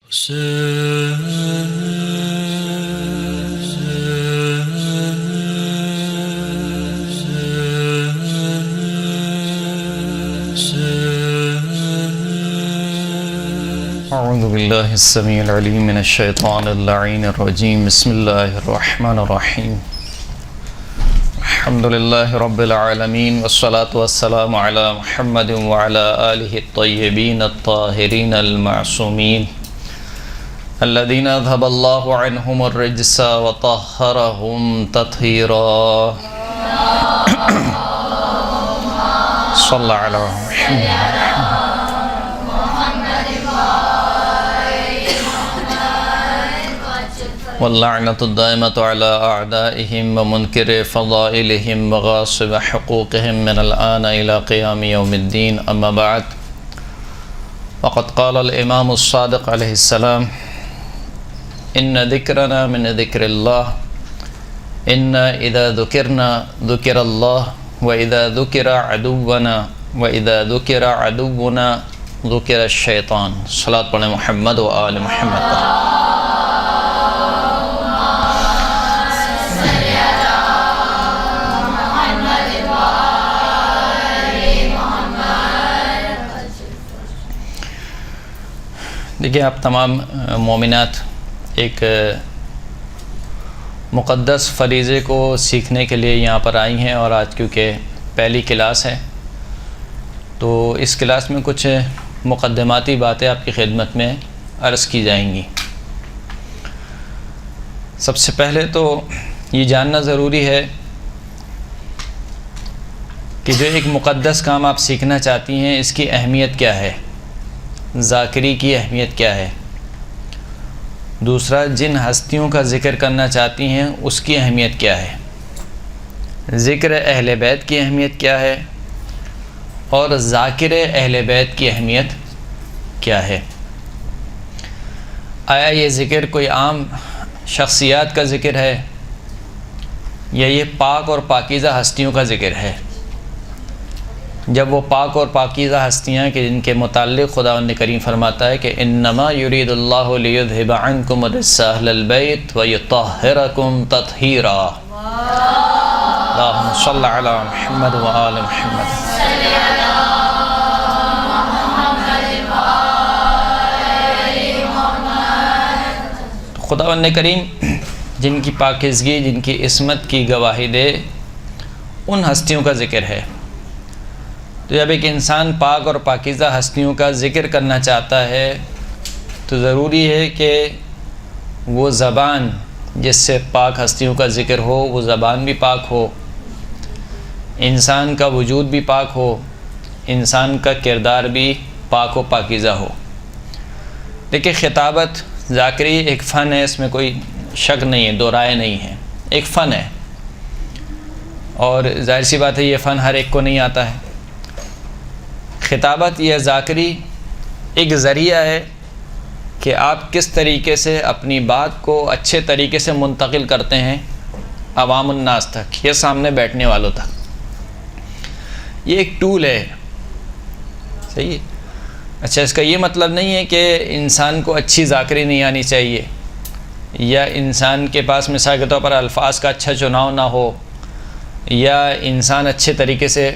اعوذ باللہ السمیع العلیم من الشیطان اللعین الرجیم بسم اللہ الرحمن الرحیم الحمدللہ رب العالمین والصلاة والسلام علی محمد وعلی آلہ الطیبین الطاہرین المعصومین الذین اذهب اللہ عنہم الرجس وطہرہم تطہیرا صلی اللہ علی محمد واللعنة الدائمة على أعدائهم ومنكر فضائلهم وغاصب حقوقهم من الآن إلى قيام يوم الدين أما بعد وقد قال الإمام الصادق عليه السلام إن ذكرنا من ذكر الله إن إذا ذكرنا ذكر الله وإذا ذكر عدونا ذكر الشيطان صلاة على محمد وآل محمد. دیکھیں آپ تمام مومنات ایک مقدس فریضے کو سیکھنے کے لیے یہاں پر آئی ہیں، اور آج کیونکہ پہلی کلاس ہے تو اس کلاس میں کچھ مقدماتی باتیں آپ کی خدمت میں عرض کی جائیں گی. سب سے پہلے تو یہ جاننا ضروری ہے کہ جو ایک مقدس کام آپ سیکھنا چاہتی ہیں اس کی اہمیت کیا ہے، ذاکری کی اہمیت کیا ہے. دوسرا، جن ہستیوں کا ذکر کرنا چاہتی ہیں اس کی اہمیت کیا ہے. ذکر اہل بیت کی اہمیت کیا ہے، اور ذاکر اہل بیت کی اہمیت کیا ہے. آیا یہ ذکر کوئی عام شخصیات کا ذکر ہے یا یہ پاک اور پاکیزہ ہستیوں کا ذکر ہے؟ جب وہ پاک اور پاکیزہ ہستیاں کہ جن کے متعلق خداوند کریم فرماتا ہے کہ انما یرید اللہ لیذھب عنکم الرجس اہل البیت ویطہرکم تطہیرا. اللہم صل علی محمد وآل محمد. خداوند کریم جن کی پاکیزگی، جن کی عصمت کی گواہی دے، ان ہستیوں کا ذکر ہے. تو جب ایک انسان پاک اور پاکیزہ ہستیوں کا ذکر کرنا چاہتا ہے تو ضروری ہے کہ وہ زبان جس سے پاک ہستیوں کا ذکر ہو وہ زبان بھی پاک ہو، انسان کا وجود بھی پاک ہو، انسان کا کردار بھی پاک و پاکیزہ ہو. دیکھیں، خطابت ذاکری ایک فن ہے، اس میں کوئی شک نہیں ہے، دو رائے نہیں ہے، ایک فن ہے. اور ظاہر سی بات ہے یہ فن ہر ایک کو نہیں آتا ہے. خطابت یا ذاکری ایک ذریعہ ہے کہ آپ کس طریقے سے اپنی بات کو اچھے طریقے سے منتقل کرتے ہیں عوام الناس تک یا سامنے بیٹھنے والوں تک. یہ ایک ٹول ہے، صحیح ہے. اچھا، اس کا یہ مطلب نہیں ہے کہ انسان کو اچھی ذاکری نہیں آنی چاہیے یا انسان کے پاس مثال کے طور پر الفاظ کا اچھا چناؤ نہ ہو یا انسان اچھے طریقے سے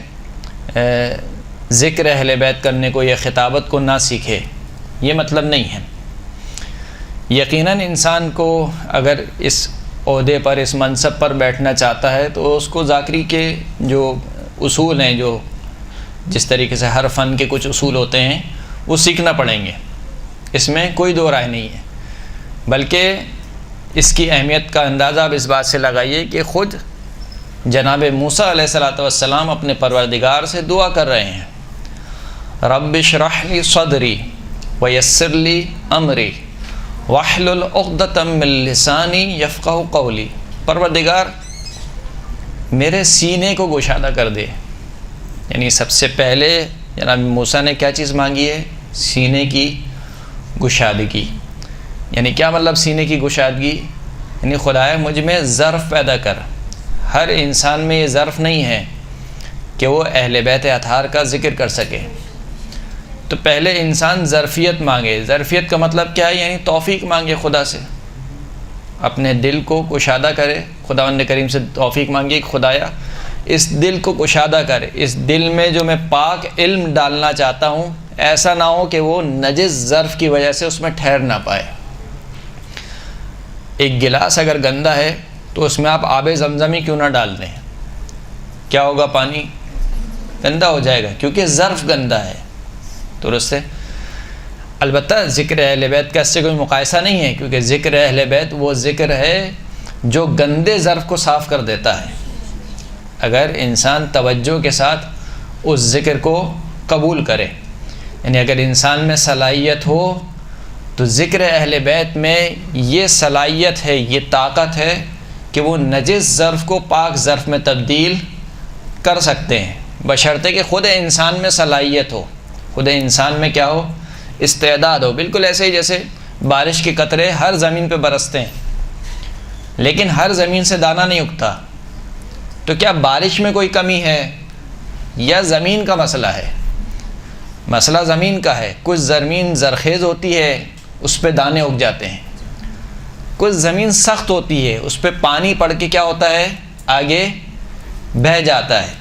ذکر اہل بیت کرنے کو یا خطابت کو نہ سیکھے، یہ مطلب نہیں ہے. یقیناً انسان کو اگر اس عہدے پر، اس منصب پر بیٹھنا چاہتا ہے تو اس کو ذاکری کے جو اصول ہیں، جو جس طریقے سے ہر فن کے کچھ اصول ہوتے ہیں وہ سیکھنا پڑیں گے، اس میں کوئی دو رائے نہیں ہے. بلکہ اس کی اہمیت کا اندازہ آپ اس بات سے لگائیے کہ خود جناب موسیٰ علیہ السلام اپنے پروردگار سے دعا کر رہے ہیں، رب اشرح لی صدری ویسر لی امری واحلل عقدۃ من لسانی یفقہوا قولی. پروردگار میرے سینے کو گشادہ کر دے. یعنی سب سے پہلے جناب موسیٰ نے کیا چیز مانگی ہے؟ سینے کی گشادگی. یعنی کیا مطلب سینے کی گشادگی؟ یعنی خدایا مجھ میں ظرف پیدا کر. ہر انسان میں یہ ظرف نہیں ہے کہ وہ اہل بیت اطہار کا ذکر کر سکے. تو پہلے انسان ظرفیت مانگے. ظرفیت کا مطلب کیا ہے؟ یعنی توفیق مانگے خدا سے، اپنے دل کو کشادہ کرے. خداوند کریم سے توفیق مانگے کہ خدایا اس دل کو کشادہ کرے، اس دل میں جو میں پاک علم ڈالنا چاہتا ہوں ایسا نہ ہو کہ وہ نجس ظرف کی وجہ سے اس میں ٹھہر نہ پائے. ایک گلاس اگر گندا ہے تو اس میں آپ آب زمزم ہی کیوں نہ ڈال دیں، کیا ہوگا؟ پانی گندا ہو جائے گا کیونکہ ظرف گندا ہے. درست ہے. البتہ ذکر اہل بیت کا اس سے کوئی مقایسہ نہیں ہے، کیونکہ ذکر اہل بیت وہ ذکر ہے جو گندے ظرف کو صاف کر دیتا ہے. اگر انسان توجہ کے ساتھ اس ذکر کو قبول کرے، یعنی اگر انسان میں صلاحیت ہو تو ذکر اہل بیت میں یہ صلاحیت ہے، یہ طاقت ہے کہ وہ نجس ظرف کو پاک ظرف میں تبدیل کر سکتے ہیں، بشرطے کہ خود انسان میں صلاحیت ہو، خود انسان میں کیا ہو؟ استعداد ہو. بالکل ایسے ہی جیسے بارش کے قطرے ہر زمین پہ برستے ہیں لیکن ہر زمین سے دانہ نہیں اگتا. تو کیا بارش میں کوئی کمی ہے یا زمین کا مسئلہ ہے؟ مسئلہ زمین کا ہے. کچھ زمین زرخیز ہوتی ہے اس پہ دانے اگ جاتے ہیں، کچھ زمین سخت ہوتی ہے اس پہ پانی پڑ کے کیا ہوتا ہے؟ آگے بہہ جاتا ہے.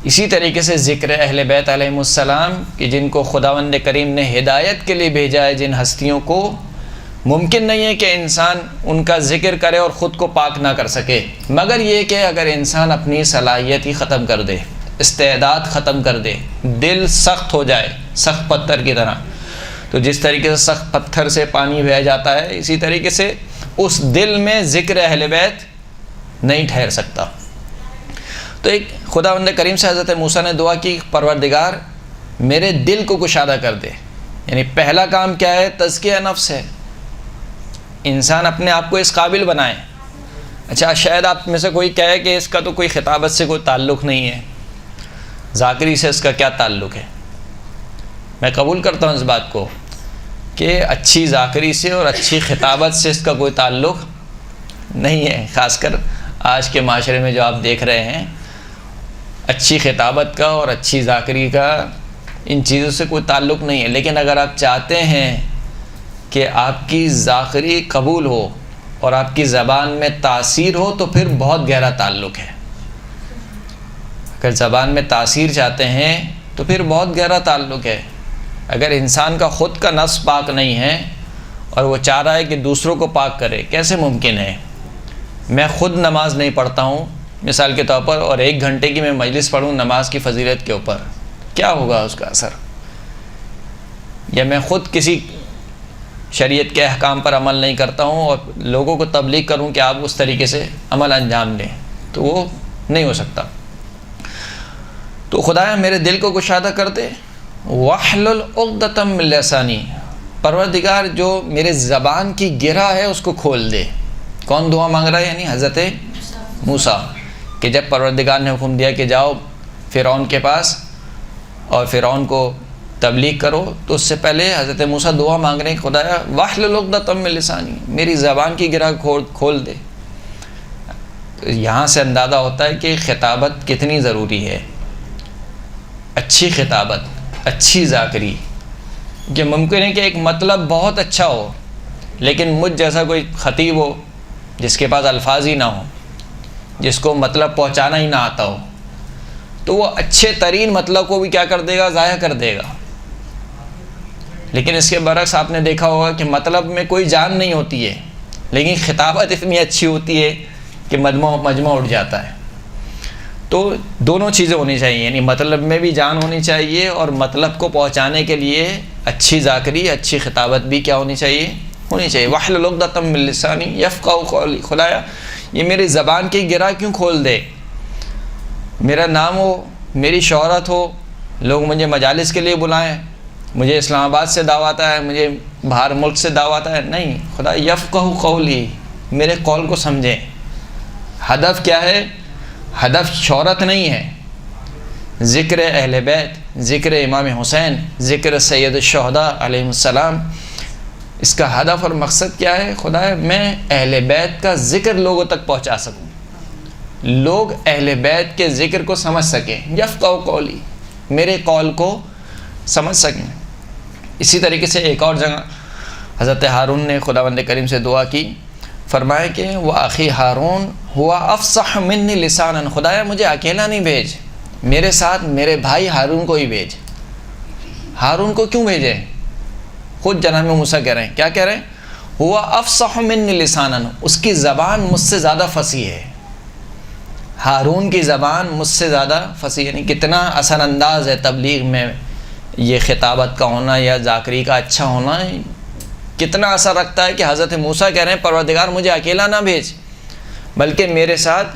اسی طریقے سے ذکر اہل بیت علیہم السلام کہ جن کو خداوند کریم نے ہدایت کے لیے بھیجا ہے، جن ہستیوں کو ممکن نہیں ہے کہ انسان ان کا ذکر کرے اور خود کو پاک نہ کر سکے، مگر یہ کہ اگر انسان اپنی صلاحیت ہی ختم کر دے، استعداد ختم کر دے، دل سخت ہو جائے سخت پتھر کی طرح، تو جس طریقے سے سخت پتھر سے پانی بہہ جاتا ہے اسی طریقے سے اس دل میں ذکر اہل بیت نہیں ٹھہر سکتا. تو ایک خداوند کریم سے حضرت موسیٰ نے دعا کی، پروردگار میرے دل کو کشادہ کر دے. یعنی پہلا کام کیا ہے؟ تزکیہ نفس ہے، انسان اپنے آپ کو اس قابل بنائے. اچھا شاید آپ میں سے کوئی کہے کہ اس کا تو کوئی خطابت سے کوئی تعلق نہیں ہے، ذاکری سے اس کا کیا تعلق ہے؟ میں قبول کرتا ہوں اس بات کو کہ اچھی ذاکری سے اور اچھی خطابت سے اس کا کوئی تعلق نہیں ہے. خاص کر آج کے معاشرے میں جو آپ دیکھ رہے ہیں، اچھی خطابت کا اور اچھی ذاکری کا ان چیزوں سے کوئی تعلق نہیں ہے. لیکن اگر آپ چاہتے ہیں کہ آپ کی ذاکری قبول ہو اور آپ کی زبان میں تاثیر ہو تو پھر بہت گہرا تعلق ہے. اگر زبان میں تاثیر چاہتے ہیں تو پھر بہت گہرا تعلق ہے. اگر انسان کا خود کا نفس پاک نہیں ہے اور وہ چاہ رہا ہے کہ دوسروں کو پاک کرے، کیسے ممکن ہے؟ میں خود نماز نہیں پڑھتا ہوں مثال کے طور پر، اور 1 گھنٹے کی میں مجلس پڑھوں نماز کی فضیلت کے اوپر، کیا ہوگا اس کا اثر؟ یا میں خود کسی شریعت کے احکام پر عمل نہیں کرتا ہوں اور لوگوں کو تبلیغ کروں کہ آپ اس طریقے سے عمل انجام دیں، تو وہ نہیں ہو سکتا. تو خدایا میرے دل کو کشادہ کر دے. وَاحْلُلْ عُقْدَةً مِّن لِّسَانِي، پروردگار جو میرے زبان کی گرہ ہے اس کو کھول دے. کون دعا مانگ رہا ہے؟ یعنی حضرت موسیٰ، کہ جب پروردگار نے حکم دیا کہ جاؤ فرعون کے پاس اور فرعون کو تبلیغ کرو، تو اس سے پہلے حضرت موسیٰ دعا مانگ رہے ہیں خدایا وَاحْلُلْ عُقْدَةً مِّن لِّسَانِي، میری زبان کی گرہ کھول دے. یہاں سے اندازہ ہوتا ہے کہ خطابت کتنی ضروری ہے. اچھی خطابت، اچھی ذاکری. کہ ممکن ہے کہ ایک مطلب بہت اچھا ہو لیکن مجھ جیسا کوئی خطیب ہو جس کے پاس الفاظ ہی نہ ہو، جس کو مطلب پہنچانا ہی نہ آتا ہو، تو وہ اچھے ترین مطلب کو بھی کیا کر دے گا؟ ضائع کر دے گا. لیکن اس کے برعکس آپ نے دیکھا ہوگا کہ مطلب میں کوئی جان نہیں ہوتی ہے لیکن خطابت اتنی اچھی ہوتی ہے کہ مجمع اٹھ جاتا ہے. تو دونوں چیزیں ہونی چاہیے، یعنی مطلب میں بھی جان ہونی چاہیے اور مطلب کو پہنچانے کے لیے اچھی ذاکری، اچھی خطابت بھی کیا ہونی چاہیے؟ وَاحْلُلْ عُقْدَةً مِّن لِّسَانِي يَفْقَهُوا قَوْلِي. خدایا یہ میری زبان کی گرہ کیوں کھول دے، میرا نام ہو، میری شہرت ہو، لوگ مجھے مجالس کے لیے بلائیں، مجھے اسلام آباد سے دعوت ہے، مجھے باہر ملک سے دعوت ہے. نہیں خدا يَفْقَهُوا قَوْلِي، میرے قول کو سمجھیں. ہدف کیا ہے؟ ہدف شہرت نہیں ہے. ذکر اہل بیت، ذکر امام حسین، ذکر سید الشہداء علیہ السلام، اس کا ہدف اور مقصد کیا ہے؟ خدایا میں اہل بیت کا ذکر لوگوں تک پہنچا سکوں، لوگ اہل بیت کے ذکر کو سمجھ سکیں. یفقہوا قولی، میرے قول کو سمجھ سکیں. اسی طریقے سے ایک اور جگہ حضرت ہارون نے خداوند کریم سے دعا کی، فرمایا کہ وہ اخی ہارون ہوا افصح منی لسانا، خدایا مجھے اکیلا نہیں بھیج، میرے ساتھ میرے بھائی ہارون کو ہی بھیج۔ ہارون کو کیوں بھیجے؟ خود جناب موسیٰ کہہ رہے ہیں، کیا کہہ رہے ہیں؟ ہوا افصح منی لسانا، اس کی زبان مجھ سے زیادہ فصیح ہے، ہارون کی زبان مجھ سے زیادہ فصیح، یعنی کتنا اثر انداز ہے تبلیغ میں یہ خطابت کا ہونا یا ذاکری کا اچھا ہونا، کتنا اثر رکھتا ہے کہ حضرت موسیٰ کہہ رہے ہیں پروردگار مجھے اکیلا نہ بھیج، بلکہ میرے ساتھ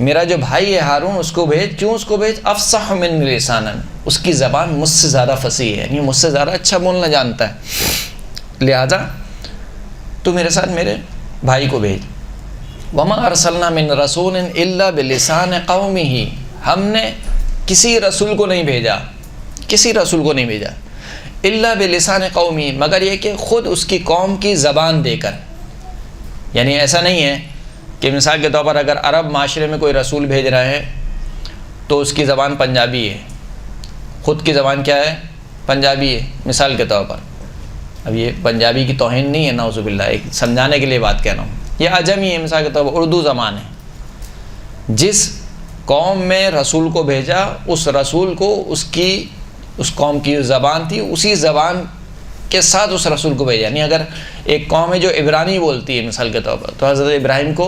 میرا جو بھائی ہے ہارون اس کو بھیج۔ کیوں اس کو بھیج؟ افصح من لسانا، اس کی زبان مجھ سے زیادہ فصیح ہے، یعنی مجھ سے زیادہ اچھا بولنا جانتا ہے، لہذا تو میرے ساتھ میرے بھائی کو بھیج۔ وما ارسلنا من رسول الا بلسان قومه، ہم نے کسی رسول کو نہیں بھیجا، کسی رسول کو نہیں بھیجا الا بلسان قومی، مگر یہ کہ خود اس کی قوم کی زبان دے کر، یعنی ایسا نہیں ہے کہ مثال کے طور پر اگر عرب معاشرے میں کوئی رسول بھیج رہے ہیں تو اس کی زبان پنجابی ہے، خود کی زبان کیا ہے؟ پنجابی ہے، مثال کے طور پر۔ اب یہ پنجابی کی توہین نہیں ہے، نعوذ باللہ، ایک سمجھانے کے لیے بات کہہ رہا ہوں، یہ عجمی ہے، مثال کے طور پر اردو زبان ہے۔ جس قوم میں رسول کو بھیجا اس رسول کو اس قوم کی زبان تھی، اسی زبان کے ساتھ اس رسول کو بھیجا، یعنی اگر ایک قوم ہے جو عبرانی بولتی ہے مثال کے طور پر، تو حضرت ابراہیم کو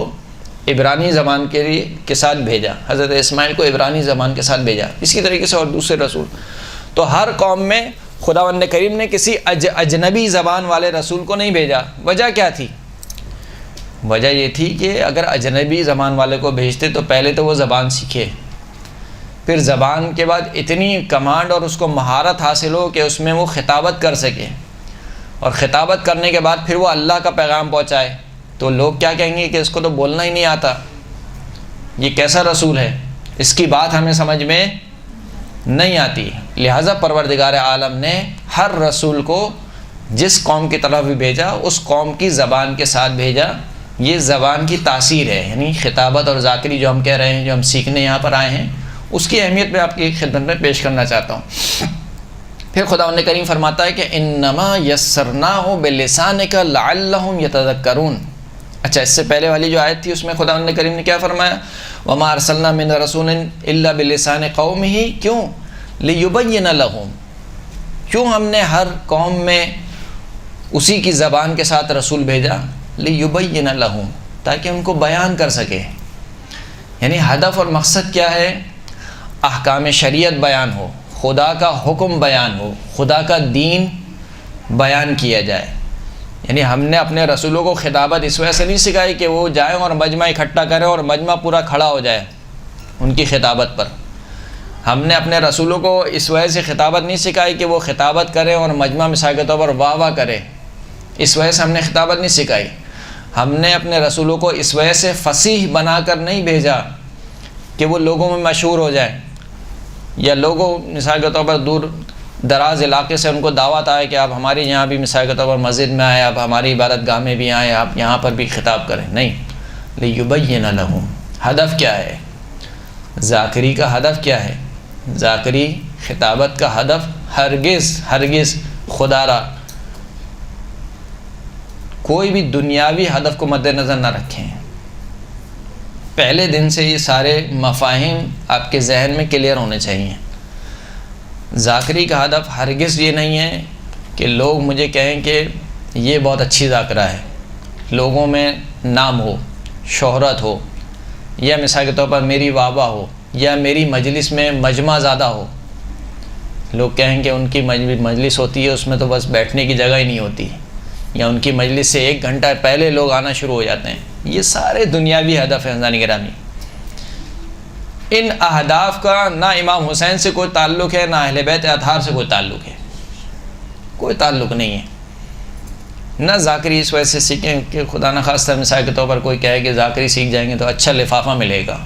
عبرانی زبان کے ساتھ بھیجا، حضرت اسماعیل کو عبرانی زبان کے ساتھ بھیجا، اسی طریقے سے اور دوسرے رسول۔ تو ہر قوم میں خداوند کریم نے کسی اجنبی زبان والے رسول کو نہیں بھیجا۔ وجہ کیا تھی؟ وجہ یہ تھی کہ اگر اجنبی زبان والے کو بھیجتے تو پہلے تو وہ زبان سیکھے، پھر زبان کے بعد اتنی کمانڈ اور اس کو مہارت حاصل ہو کہ اس میں وہ خطابت کر سکے، اور خطابت کرنے کے بعد پھر وہ اللہ کا پیغام پہنچائے، تو لوگ کیا کہیں گے کہ اس کو تو بولنا ہی نہیں آتا، یہ کیسا رسول ہے، اس کی بات ہمیں سمجھ میں نہیں آتی۔ لہٰذا پروردگار عالم نے ہر رسول کو جس قوم کی طرف بھی بھیجا اس قوم کی زبان کے ساتھ بھیجا۔ یہ زبان کی تاثیر ہے، یعنی خطابت اور ذاکری جو ہم کہہ رہے ہیں، جو ہم سیکھنے یہاں پر آئے ہیں، اس کی اہمیت میں آپ کی خدمت میں پیش کرنا چاہتا ہوں۔ پھر خداوند کریم فرماتا ہے کہ انما یسرناہ بلسانک لعلہم یتذکرون۔ اچھا، اس سے پہلے والی جو آیت تھی اس میں خداوند کریم نے کیا فرمایا؟ وما ارسلنا من رسول الا بلسان قومہ، کیوں؟ لیبین لہم، کیوں ہم نے ہر قوم میں اسی کی زبان کے ساتھ رسول بھیجا؟ لیبین لہم، تاکہ ان کو بیان کر سکے، یعنی ہدف اور مقصد کیا ہے؟ احکام شریعت بیان ہو، خدا کا حکم بیان ہو، خدا کا دین بیان کیا جائے۔ یعنی ہم نے اپنے رسولوں کو خطابت اس وجہ سے نہیں سکھائی کہ وہ جائیں اور مجمع اکٹھا کریں اور مجمع پورا کھڑا ہو جائے ان کی خطابت پر۔ ہم نے اپنے رسولوں کو اس وجہ سے خطابت نہیں سکھائی کہ وہ خطابت کریں اور مجمع مثال کے طور پر واہ واہ کرے، اس وجہ سے ہم نے خطابت نہیں سکھائی۔ ہم نے اپنے رسولوں کو اس وجہ سے فصیح بنا کر نہیں بھیجا کہ وہ لوگوں میں مشہور ہو جائے، یا لوگوں مثال کے طور پر دور دراز علاقے سے ان کو دعوت آئے کہ آپ ہماری یہاں بھی مثال کے طور پر مسجد میں آئے، آپ ہماری عبادت گاہ میں بھی آئیں، آپ یہاں پر بھی خطاب کریں، نہیں۔ لیبین لہم، ہدف کیا ہے؟ ذاکری کا ہدف کیا ہے؟ ذاکری خطابت کا ہدف ہرگز خدا را کوئی بھی دنیاوی ہدف کو مد نظر نہ رکھیں۔ پہلے دن سے یہ سارے مفاہیم آپ کے ذہن میں کلیئر ہونے چاہیے۔ ذاکری کا ہدف ہرگز یہ نہیں ہے کہ لوگ مجھے کہیں کہ یہ بہت اچھی ذاکرہ ہے، لوگوں میں نام ہو، شہرت ہو، یا مثال کے طور پر میری واہ ہو، یا میری مجلس میں مجمع زیادہ ہو۔ لوگ کہیں کہ ان کی مجلس ہوتی ہے اس میں تو بس بیٹھنے کی جگہ ہی نہیں ہوتی، یا ان کی مجلس سے 1 گھنٹہ پہلے لوگ آنا شروع ہو جاتے ہیں۔ یہ سارے دنیاوی ہدف ہیں حضرات گرامی۔ ان اہداف کا نہ امام حسین سے کوئی تعلق ہے، نہ اہل بیت اطہار سے کوئی تعلق ہے، کوئی تعلق نہیں ہے۔ نہ ذاکری اس وجہ سے سیکھیں کہ خدا نخواستہ مثال کے طور پر کوئی کہے کہ ذاکری سیکھ جائیں گے تو اچھا لفافہ ملے گا،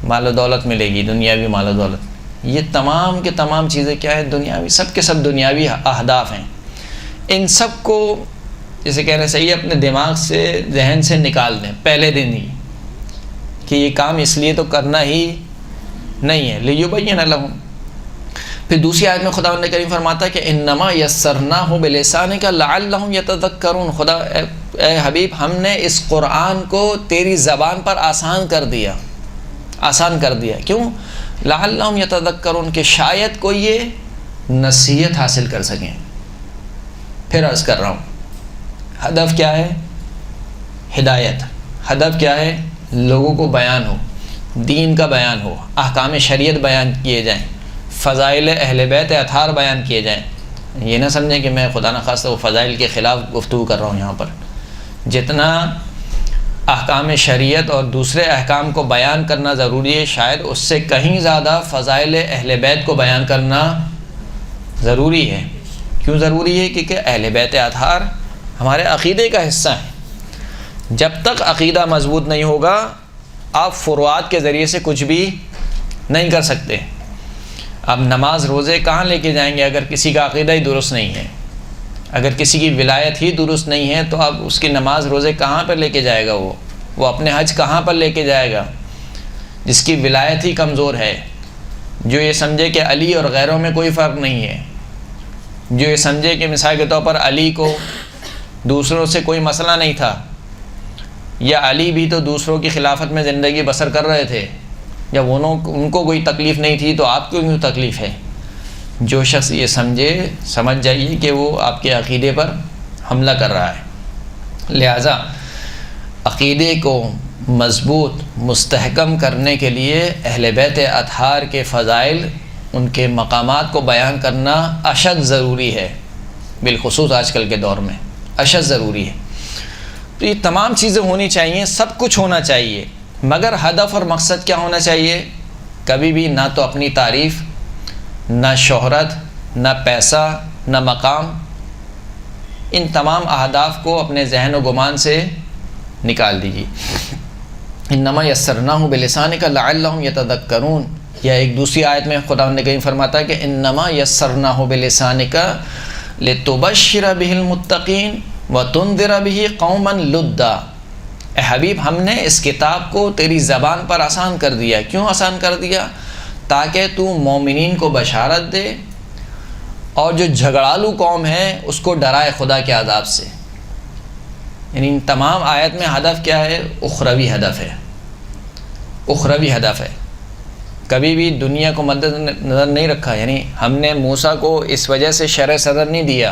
مال و دولت ملے گی، دنیاوی مال و دولت۔ یہ تمام کے تمام چیزیں کیا ہے؟ دنیاوی، سب کے سب دنیاوی اہداف ہیں۔ ان سب کو جیسے کہنا چاہیے اپنے دماغ سے، ذہن سے نکال دیں پہلے دن ہی، کہ یہ کام اس لیے تو کرنا ہی نہیں ہے۔ لیبین لہم، پھر دوسری آیت میں خداوند کریم فرماتا ہے کہ انما یسرناہ بلسانک لعلہم یتذکرون، خدا اے حبیب ہم نے اس قرآن کو تیری زبان پر آسان کر دیا، آسان کر دیا، کیوں؟ لعلہم یتذکرون، کہ شاید کوئی یہ نصیحت حاصل کر سکیں۔ پھر عرض کر رہا ہوں، ہدف کیا ہے؟ ہدایت۔ ہدف کیا ہے؟ لوگوں کو بیان ہو، دین کا بیان ہو، احکام شریعت بیان کیے جائیں، فضائل اہل بیت اطہار بیان کیے جائیں۔ یہ نہ سمجھیں کہ میں خدا نخواستہ وہ فضائل کے خلاف گفتگو کر رہا ہوں یہاں پر۔ جتنا احکام شریعت اور دوسرے احکام کو بیان کرنا ضروری ہے، شاید اس سے کہیں زیادہ فضائل اہل بیت کو بیان کرنا ضروری ہے۔ کیوں ضروری ہے؟ کیونکہ اہل بیت اطہار ہمارے عقیدے کا حصہ ہیں۔ جب تک عقیدہ مضبوط نہیں ہوگا آپ فروعات کے ذریعے سے کچھ بھی نہیں کر سکتے۔ اب نماز روزے کہاں لے کے جائیں گے اگر کسی کا عقیدہ ہی درست نہیں ہے؟ اگر کسی کی ولایت ہی درست نہیں ہے تو اب اس کی نماز روزے کہاں پر لے کے جائے گا؟ وہ اپنے حج کہاں پر لے کے جائے گا؟ جس کی ولایت ہی کمزور ہے، جو یہ سمجھے کہ علی اور غیروں میں کوئی فرق نہیں ہے، جو یہ سمجھے کہ مثال کے طور پر علی کو دوسروں سے کوئی مسئلہ نہیں تھا، یا علی بھی تو دوسروں کی خلافت میں زندگی بسر کر رہے تھے، جب ان کو کوئی تکلیف نہیں تھی تو آپ کو کیوں تکلیف ہے؟ جو شخص یہ سمجھ جائیے کہ وہ آپ کے عقیدے پر حملہ کر رہا ہے۔ لہٰذا عقیدے کو مضبوط مستحکم کرنے کے لیے اہل بیت اطہار کے فضائل، ان کے مقامات کو بیان کرنا اشد ضروری ہے، بالخصوص آج کل کے دور میں اشد ضروری ہے۔ تو یہ تمام چیزیں ہونی چاہیے، سب کچھ ہونا چاہیے، مگر ہدف اور مقصد کیا ہونا چاہیے؟ کبھی بھی نہ تو اپنی تعریف، نہ شہرت، نہ پیسہ، نہ مقام، ان تمام اہداف کو اپنے ذہن و گمان سے نکال دیجیے۔ انما یسرناہ بلسانک لعلہم یتذکرون، یا ایک دوسری آیت میں خداوند کریم فرماتا ہے کہ انما یسرناہ بلسانک لتبشر بہ المتقین وتنذر بہ قوما لدا۔ اے حبیب ہم نے اس کتاب کو تیری زبان پر آسان کر دیا۔ کیوں آسان کر دیا؟ تاکہ تو مومنین کو بشارت دے اور جو جھگڑالو قوم ہے اس کو ڈرائے خدا کے عذاب سے۔ یعنی ان تمام آیت میں ہدف کیا ہے؟ اخروی ہدف ہے، اخروی ہدف ہے۔ کبھی بھی دنیا کو مد نظر نہیں رکھا۔ یعنی ہم نے موسیٰ کو اس وجہ سے شرح صدر نہیں دیا،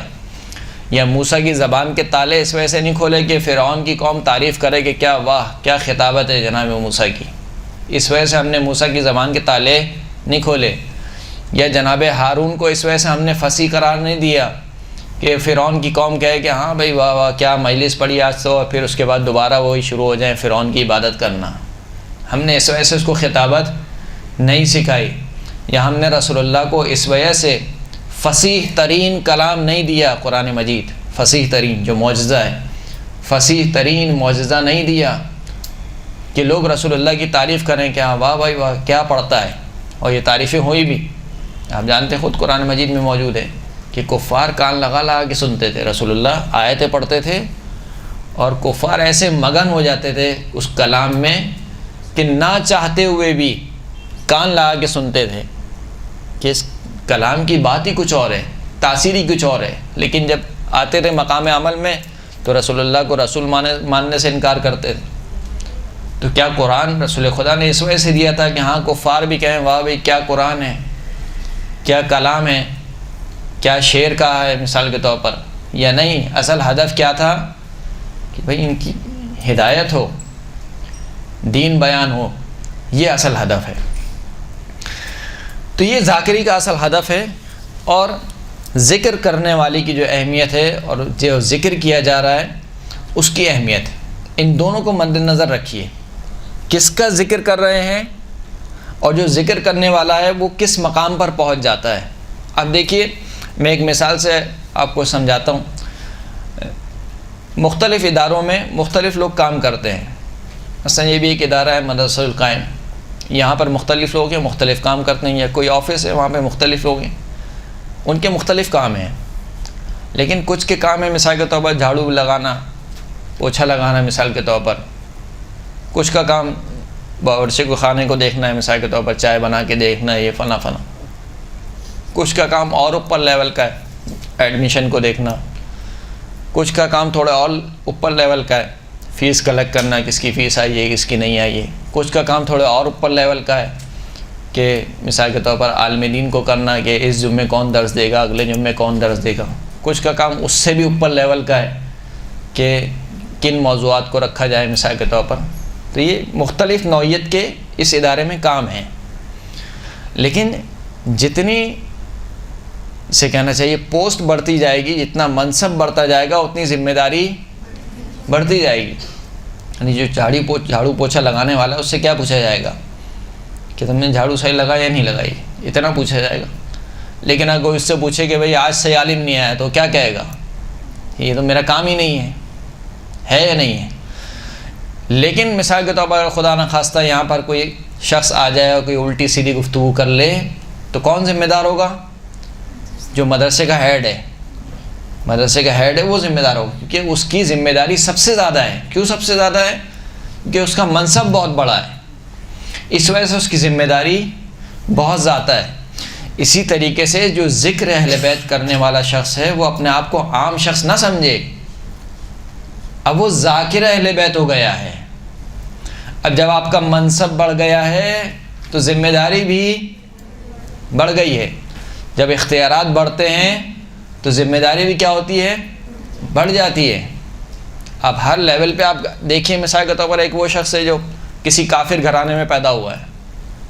یا موسیٰ کی زبان کے تالے اس وجہ سے نہیں کھولے کہ فرعون کی قوم تعریف کرے کہ کیا واہ کیا خطابت ہے جناب موسیٰ کی، اس وجہ سے ہم نے موسیٰ کی زبان کے تالے نہیں کھولے، یا جناب ہارون کو اس وجہ سے ہم نے فصیح قرار نہیں دیا کہ فرعون کی قوم کہے کہ ہاں بھائی واہ واہ کیا مجلس پڑھی آج تو، اور پھر اس کے بعد دوبارہ وہی شروع ہو جائیں فرعون کی عبادت کرنا۔ ہم نے اس وجہ سے اس کو خطابت نہیں سکھائی، یا ہم نے رسول اللہ کو اس وجہ سے فصیح ترین کلام نہیں دیا، قرآن مجید فصیح ترین جو معجزہ ہے، فصیح ترین معجزہ نہیں دیا کہ لوگ رسول اللہ کی تعریف کریں کہ ہاں واہ بھائی واہ کیا پڑھتا ہے، اور یہ تعریفیں ہوئی بھی۔ آپ جانتے خود قرآن مجید میں موجود ہے کہ کفار کان لگا لگا کے سنتے تھے، رسول اللہ آیتیں پڑھتے تھے اور کفار ایسے مگن ہو جاتے تھے اس کلام میں کہ نہ چاہتے ہوئے بھی کان لگا کے سنتے تھے کہ اس کلام کی بات ہی کچھ اور ہے، تاثیر ہی کچھ اور ہے، لیکن جب آتے تھے مقام عمل میں تو رسول اللہ کو رسول ماننے سے انکار کرتے تھے۔ تو کیا قرآن رسول خدا نے اس وجہ سے دیا تھا کہ ہاں کفار بھی کہیں واہ بھائی کیا قرآن ہے، کیا کلام ہے، کیا شعر کہا ہے مثال کے طور پر، یا نہیں؟ اصل ہدف کیا تھا کہ بھائی ان کی ہدایت ہو، دین بیان ہو، یہ اصل ہدف ہے۔ تو یہ ذاکری کا اصل ہدف ہے، اور ذکر کرنے والی کی جو اہمیت ہے اور جو ذکر کیا جا رہا ہے اس کی اہمیت، ان دونوں کو مد نظر رکھیے، کس کا ذکر کر رہے ہیں اور جو ذکر کرنے والا ہے وہ کس مقام پر پہنچ جاتا ہے۔ اب دیکھیے میں ایک مثال سے آپ کو سمجھاتا ہوں۔ مختلف اداروں میں مختلف لوگ کام کرتے ہیں، مثلا یہ بھی ایک ادارہ ہے مدرسہ القائم، یہاں پر مختلف لوگ ہیں مختلف کام کرتے ہیں، یا کوئی آفس ہے وہاں پہ مختلف لوگ ہیں، ان کے مختلف کام ہیں، لیکن کچھ کے کام ہے مثال کے طور پر جھاڑو لگانا، پوچھا لگانا مثال کے طور پر، کچھ کا کام باورچی کو خانے کو دیکھنا ہے مثال کے طور پر، چائے بنا کے دیکھنا ہے، یہ فلاں فلاں۔ کچھ کا کام اور اوپر لیول کا ہے، ایڈمیشن کو دیکھنا، کچھ کا کام تھوڑا اور اوپر لیول کا ہے، فیس کلیکٹ کرنا، کس کی فیس آئی ہے کس کی نہیں آئی ہے، کچھ کا کام تھوڑا اور اوپر لیول کا ہے کہ مثال کے طور پر عالم دین کو کرنا کہ اس جمعے کون درس دے گا، اگلے جمعے کون درس دے گا، کچھ کا کام اس سے بھی اوپر لیول کا ہے کہ کن موضوعات کو رکھا جائے مثال کے طور پر. تو یہ مختلف نوعیت کے اس ادارے میں کام ہیں. لیکن جتنی سے کہنا چاہیے پوسٹ بڑھتی جائے گی، جتنا منصب بڑھتا جائے گا اتنی ذمہ داری بڑھتی جائے گی. یعنی جو جھاڑو پوچھا لگانے والا ہے اس سے کیا پوچھا جائے گا کہ تم نے جھاڑو صحیح لگایا یا نہیں لگائی، اتنا پوچھا جائے گا. لیکن اگر کوئی اس سے پوچھے کہ بھئی آج سے عالم نہیں آیا تو کیا کہے گا، یہ تو میرا کام ہی نہیں ہے یا نہیں ہے. لیکن مثال کے طور پر خدا نخواستہ یہاں پر کوئی شخص آ جائے اور کوئی الٹی سیدھی گفتگو کر لے تو کون ذمہ دار ہوگا؟ جو مدرسے کا ہیڈ ہے، مدرسے کا ہیڈ ہے وہ ذمہ دار ہوگا، کیونکہ اس کی ذمہ داری سب سے زیادہ ہے. کیوں سب سے زیادہ ہے؟ کہ اس کا منصب بہت بڑا ہے، اس وجہ سے اس کی ذمہ داری بہت زیادہ ہے. اسی طریقے سے جو ذکر اہل بیت کرنے والا شخص ہے وہ اپنے آپ کو عام شخص نہ سمجھے، اب وہ ذاکر اہل بیت ہو گیا ہے. اب جب آپ کا منصب بڑھ گیا ہے تو ذمہ داری بھی بڑھ گئی ہے. جب اختیارات بڑھتے ہیں تو ذمہ داری بھی کیا ہوتی ہے؟ بڑھ جاتی ہے. اب ہر لیول پہ آپ دیکھیے، مثال کے طور پر ایک وہ شخص ہے جو کسی کافر گھرانے میں پیدا ہوا ہے،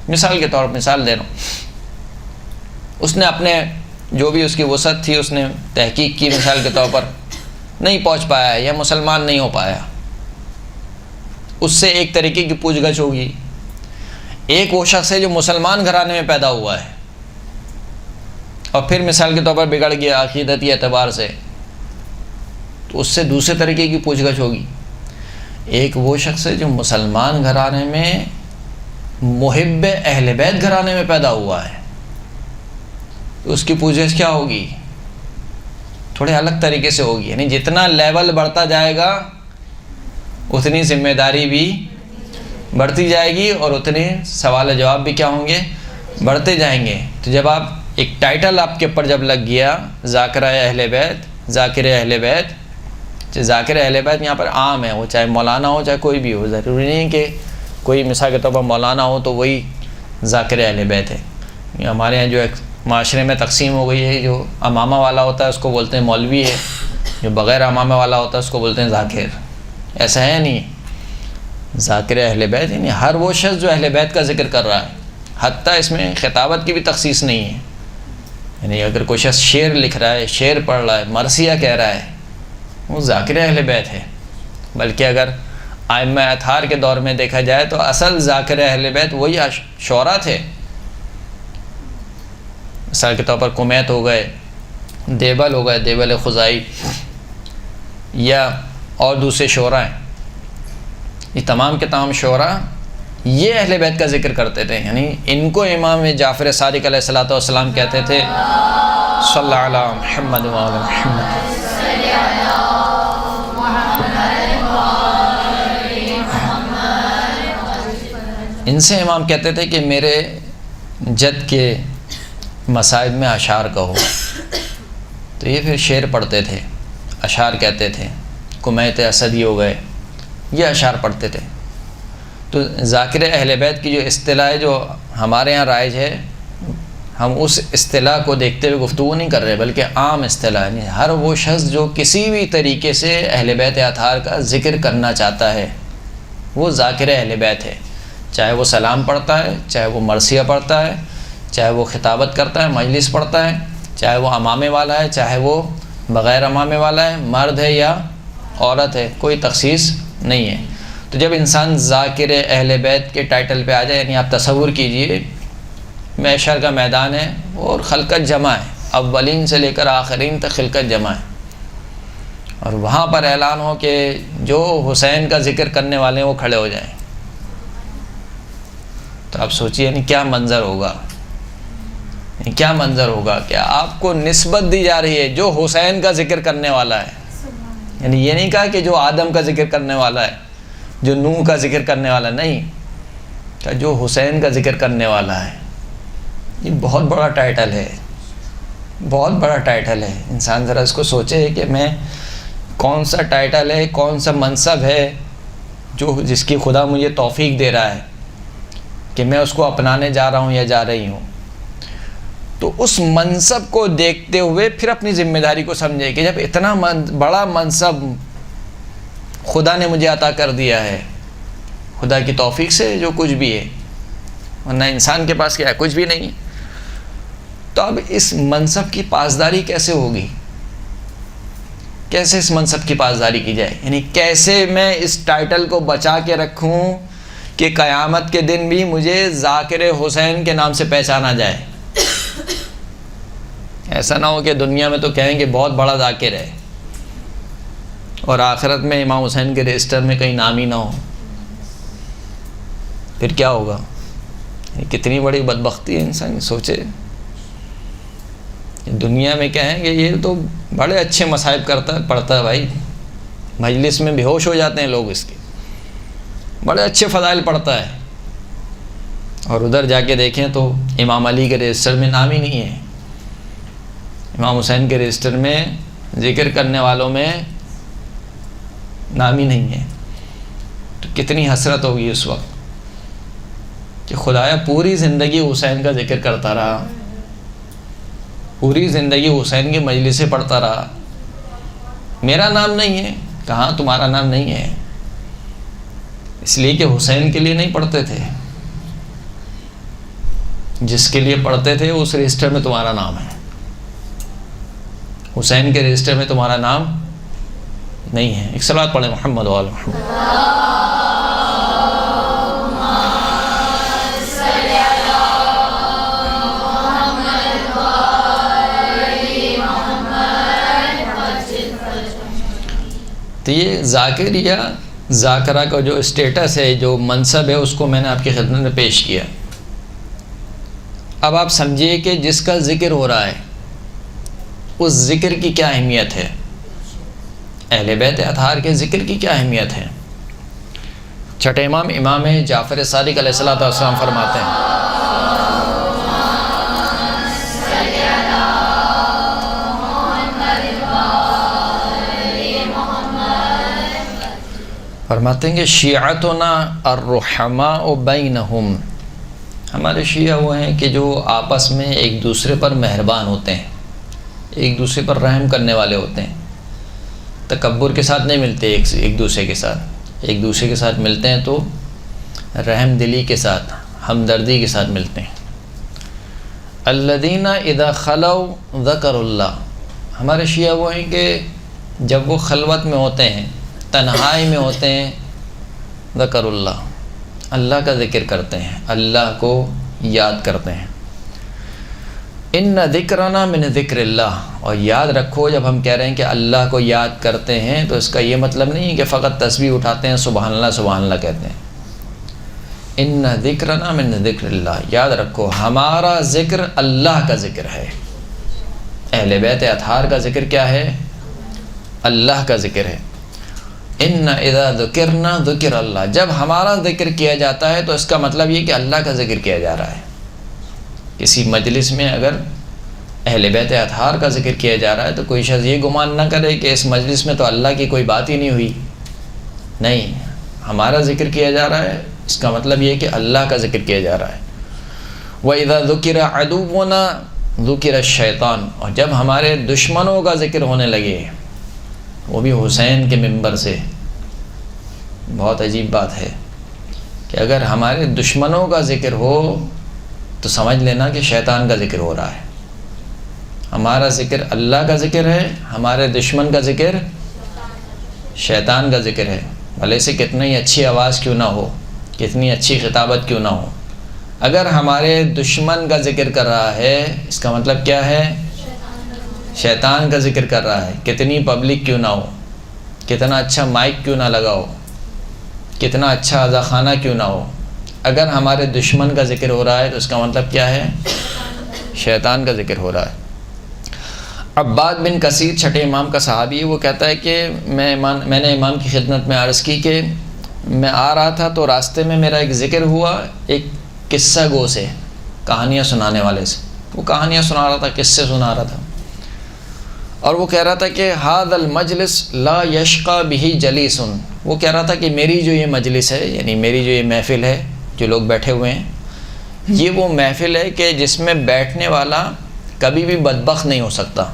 مثال کے طور پر مثال دے رہا ہوں، اس نے اپنے جو بھی اس کی وسعت تھی اس نے تحقیق کی، مثال کے طور پر نہیں پہنچ پایا یا مسلمان نہیں ہو پایا، اس سے ایک طریقے کی پوچھ گچھ ہوگی. ایک وہ شخص ہے جو مسلمان گھرانے میں پیدا ہوا ہے اور پھر مثال کے طور پر بگڑ گیا عقیدتی اعتبار سے، تو اس سے دوسرے طریقے کی پوچھ گچھ ہوگی. ایک وہ شخص ہے جو مسلمان گھرانے میں محب اہل بیت گھرانے میں پیدا ہوا ہے، تو اس کی پوچھ گچھ کیا ہوگی؟ تھوڑے الگ طریقے سے ہوگی. یعنی جتنا لیول بڑھتا جائے گا اتنی ذمہ داری بھی بڑھتی جائے گی اور اتنے سوال جواب بھی کیا ہوں گے؟ بڑھتے جائیں گے. تو جب آپ ایک ٹائٹل آپ کے اوپر جب لگ گیا ذاکرہ اہل بیت، ذاکر اہل بیت، ذاکر اہل بیت یہاں پر عام ہے، وہ چاہے مولانا ہو چاہے کوئی بھی ہو، ضروری نہیں کہ کوئی مثال کے طور پر مولانا ہو تو وہی ذاکر اہل بیت ہے. ہمارے یہاں جو ایک معاشرے میں تقسیم ہو گئی ہے، جو امامہ والا ہوتا ہے اس کو بولتے ہیں مولوی ہے، جو بغیر امامہ والا ہوتا ہے اس کو بولتے ہیں ذاکر. ایسا ہے نہیں. ذاکر اہل بیت یعنی ہر وہ شخص جو اہل بیت کا ذکر کر رہا ہے، حتیٰ اس میں خطابت کی بھی تخصیص نہیں ہے. یعنی اگر کوئی شخص شعر لکھ رہا ہے، شعر پڑھ رہا ہے، مرثیہ کہہ رہا ہے، وہ ذاکر اہل بیت ہے. بلکہ اگر ائمہ اطہار کے دور میں دیکھا جائے تو اصل ذاکر اہل بیت وہی شعراء تھے. مثال کے طور پر کمیت ہو گئے، دیبل ہو گئے، دیبل خزائی، یا اور دوسرے شعراء ہیں، یہ تمام کے تمام شعراء یہ اہل بیت کا ذکر کرتے تھے. یعنی ان کو امام جعفر صادق علیہ الصلوۃ والسلام کہتے تھے صلی اللہ علیہ محمد وعلی محمد. ان سے امام کہتے تھے کہ میرے جد کے مصائب میں اشعار کہو. تو یہ پھر شعر پڑھتے تھے، اشعار کہتے تھے. کمیت اسدی ہو گئے، یہ اشعار پڑھتے تھے. تو ذاکر اہل بیت کی جو اصطلاح ہے جو ہمارے ہاں رائج ہے، ہم اس اصطلاح کو دیکھتے ہوئے گفتگو نہیں کر رہے، بلکہ عام اصطلاح ہے. ہر وہ شخص جو کسی بھی طریقے سے اہل بیت اطہار کا ذکر کرنا چاہتا ہے وہ ذاکر اہل بیت ہے. چاہے وہ سلام پڑھتا ہے، چاہے وہ مرثیہ پڑھتا ہے، چاہے وہ خطابت کرتا ہے، مجلس پڑھتا ہے، چاہے وہ امامے والا ہے، چاہے وہ بغیر امامے والا ہے، مرد ہے یا عورت ہے، کوئی تخصیص نہیں ہے. تو جب انسان ذاکر اہل بیت کے ٹائٹل پہ آ جائے، یعنی آپ تصور کیجئے محشر کا میدان ہے اور خلقت جمع ہے، اولین سے لے کر آخرین تک خلقت جمع ہے، اور وہاں پر اعلان ہو کہ جو حسین کا ذکر کرنے والے ہیں وہ کھڑے ہو جائیں، تو آپ سوچئے یعنی کیا منظر ہوگا. کیا منظر ہوگا کہ آپ کو نسبت دی جا رہی ہے جو حسین کا ذکر کرنے والا ہے. یعنی یہ نہیں کہا کہ جو آدم کا ذکر کرنے والا ہے، جو نوح کا ذکر کرنے والا، نہیں، کہ جو حسین کا ذکر کرنے والا ہے. یہ بہت بڑا ٹائٹل ہے. بہت بڑا ٹائٹل ہے. انسان ذرا اس کو سوچے کہ میں کون سا ٹائٹل ہے, کون سا منصب ہے جس کی خدا مجھے توفیق دے رہا ہے کہ میں اس کو اپنانے جا رہا ہوں یا جا رہی ہوں. تو اس منصب کو دیکھتے ہوئے پھر اپنی ذمہ داری کو سمجھے کہ جب اتنا بڑا منصب خدا نے مجھے عطا کر دیا ہے, خدا کی توفیق سے جو کچھ بھی ہے, ورنہ انسان کے پاس کیا ہے, کچھ بھی نہیں. تو اب اس منصب کی پاسداری کیسے ہوگی, کیسے اس منصب کی پاسداری کی جائے, یعنی کیسے میں اس ٹائٹل کو بچا کے رکھوں کہ قیامت کے دن بھی مجھے ذاکر حسین کے نام سے پہچانا جائے. ایسا نہ ہو کہ دنیا میں تو کہیں کہ بہت بڑا ذاکر ہے اور آخرت میں امام حسین کے رجسٹر میں کہیں نام ہی نہ ہو, پھر کیا ہوگا. کتنی بڑی بدبختی ہے انسان سوچے. دنیا میں کہیں کہ یہ تو بڑے اچھے مصائب پڑھتا ہے بھائی, مجلس میں بے ہوش ہو جاتے ہیں لوگ اس کے, بڑے اچھے فضائل پڑھتا ہے, اور ادھر جا کے دیکھیں تو امام علی کے رجسٹر میں نام ہی نہیں ہے, امام حسین کے رجسٹر میں ذکر کرنے والوں میں نام ہی نہیں ہے. تو کتنی حسرت ہوگی اس وقت کہ خدایا پوری زندگی حسین کا ذکر کرتا رہا, پوری زندگی حسین کی مجلسیں پڑھتا رہا, میرا نام نہیں ہے. کہاں تمہارا نام نہیں ہے؟ اس لیے کہ حسین کے لیے نہیں پڑھتے تھے, جس کے لیے پڑھتے تھے اس رجسٹر میں تمہارا نام ہے, حسین کے رجسٹر میں تمہارا نام نہیں ہے. ایک صلوات پڑھیں محمد و آل محمد. تو یہ ذاکر یا ذاکرہ کا جو اسٹیٹس ہے, جو منصب ہے, اس کو میں نے آپ کی خدمت میں پیش کیا. اب آپ سمجھیے کہ جس کا ذکر ہو رہا ہے اس ذکر کی کیا اہمیت ہے, اہل بیت اطہار کے ذکر کی کیا اہمیت ہے. چھٹے امام امام جعفر صادق علیہ الصلوۃ والسلام فرماتے ہیں, فرماتے ہیں کہ شیعتنا الرحماء بینہم, ہمارے شیعہ وہ ہیں کہ جو آپس میں ایک دوسرے پر مہربان ہوتے ہیں, ایک دوسرے پر رحم کرنے والے ہوتے ہیں, تکبر کے ساتھ نہیں ملتے ایک دوسرے کے ساتھ, ایک دوسرے کے ساتھ ملتے ہیں تو رحم دلی کے ساتھ, ہمدردی کے ساتھ ملتے ہیں. الذین اذا خلوا ذکروا اللہ, ہمارے شیعہ وہ ہیں کہ جب وہ خلوت میں ہوتے ہیں, تنہائی میں ہوتے ہیں, ذکر اللہ, اللہ کا ذکر کرتے ہیں, اللہ کو یاد کرتے ہیں. ان ذکرنا من ذکر اللہ, اور یاد رکھو جب ہم کہہ رہے ہیں کہ اللہ کو یاد کرتے ہیں تو اس کا یہ مطلب نہیں ہے کہ فقط تسبیح اٹھاتے ہیں سبحان اللہ کہتے ہیں. ان ذکرنا من ذکر اللہ, یاد رکھو ہمارا ذکر اللہ کا ذکر ہے. اہل بیت اطہار کا ذکر کیا ہے؟ اللہ کا ذکر ہے. ان اذا ذکرنا ذکر اللہ, جب ہمارا ذکر کیا جاتا ہے تو اس کا مطلب یہ کہ اللہ کا ذکر کیا جا رہا ہے. کسی مجلس میں اگر اہل بیت اطہار کا ذکر کیا جا رہا ہے تو کوئی شخص یہ گمان نہ کرے کہ اس مجلس میں تو اللہ کی کوئی بات ہی نہیں ہوئی. نہیں, ہمارا ذکر کیا جا رہا ہے, اس کا مطلب یہ کہ اللہ کا ذکر کیا جا رہا ہے. وَإِذَا ذُكِرَ عَدُوُّنَا ذُكِرَ الشَّيْطَانُ, اور جب ہمارے دشمنوں کا ذکر ہونے لگے, وہ بھی حسین کے منبر سے. بہت عجیب بات ہے کہ اگر ہمارے دشمنوں کا ذکر ہو تو سمجھ لینا کہ شیطان کا ذکر ہو رہا ہے. ہمارا ذکر اللہ کا ذکر ہے, ہمارے دشمن کا ذکر شیطان کا ذکر ہے. بھلے سے کتنی اچھی آواز کیوں نہ ہو, کتنی اچھی خطابت کیوں نہ ہو, اگر ہمارے دشمن کا ذکر کر رہا ہے اس کا مطلب کیا ہے؟ شیطان کا ذکر کر رہا ہے. کتنی پبلک کیوں نہ ہو, کتنا اچھا مائک کیوں نہ لگا ہو, کتنا اچھا عزا خانہ کیوں نہ ہو, اگر ہمارے دشمن کا ذکر ہو رہا ہے تو اس کا مطلب کیا ہے؟ شیطان کا ذکر ہو رہا ہے. عباد بن کثیر چھٹے امام کا صحابی ہے, وہ کہتا ہے کہ میں نے امام کی خدمت میں عرض کی کہ میں آ رہا تھا تو راستے میں میرا ایک ذکر ہوا ایک قصہ گو سے, کہانیاں سنانے والے سے. وہ کہانیاں سنا رہا تھا, قصے سنا رہا تھا. اور وہ کہہ رہا تھا کہ ھذا المجلس لا یشقی بہ جلیس، وہ کہہ رہا تھا کہ میری جو یہ مجلس ہے، یعنی میری جو یہ محفل ہے، جو لوگ بیٹھے ہوئے ہیں، یہ وہ محفل ہے کہ جس میں بیٹھنے والا کبھی بھی بدبخت نہیں ہو سکتا،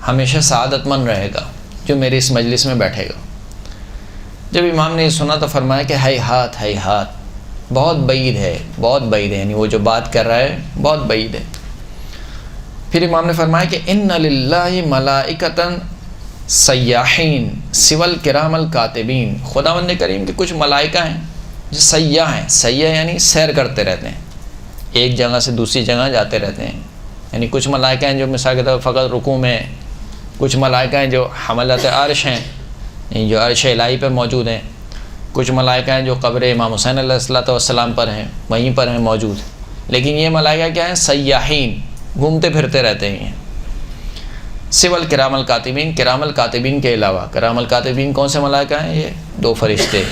ہمیشہ سعادت مند رہے گا جو میری اس مجلس میں بیٹھے گا۔ جب امام نے یہ سنا تو فرمایا کہ ہیہات ہیہات، بہت بعید ہے، بہت بعید ہے، یعنی وہ جو بات کر رہا ہے بہت بعید ہے۔ پھر امام نے فرمایا کہ ان للہ ملائکۃ سیاحین سوی الکرام الکاتبین، خداوند کریم کے کچھ ملائکہ ہیں جو سیاح ہیں، سیاح یعنی سیر کرتے رہتے ہیں، ایک جگہ سے دوسری جگہ جاتے رہتے ہیں، یعنی کچھ ملائکہ ہیں جو مثال کے طور پر فقط رکوع میں، کچھ ملائکہ ہیں جو حملۃ عرش ہیں، جو عرش الہی پر موجود ہیں، کچھ ملائکہ ہیں جو قبر امام حسین علیہ السلام پر ہیں، وہیں پر ہیں موجود، لیکن یہ ملائکہ کیا ہیں؟ سیاحین، گھومتے پھرتے رہتے ہیں۔ سوی الکرام الکاتبین، کرام الکاتبین کے علاوہ، کرام الکاتبین کون سے ملائکہ ہیں؟ یہ دو فرشتے۔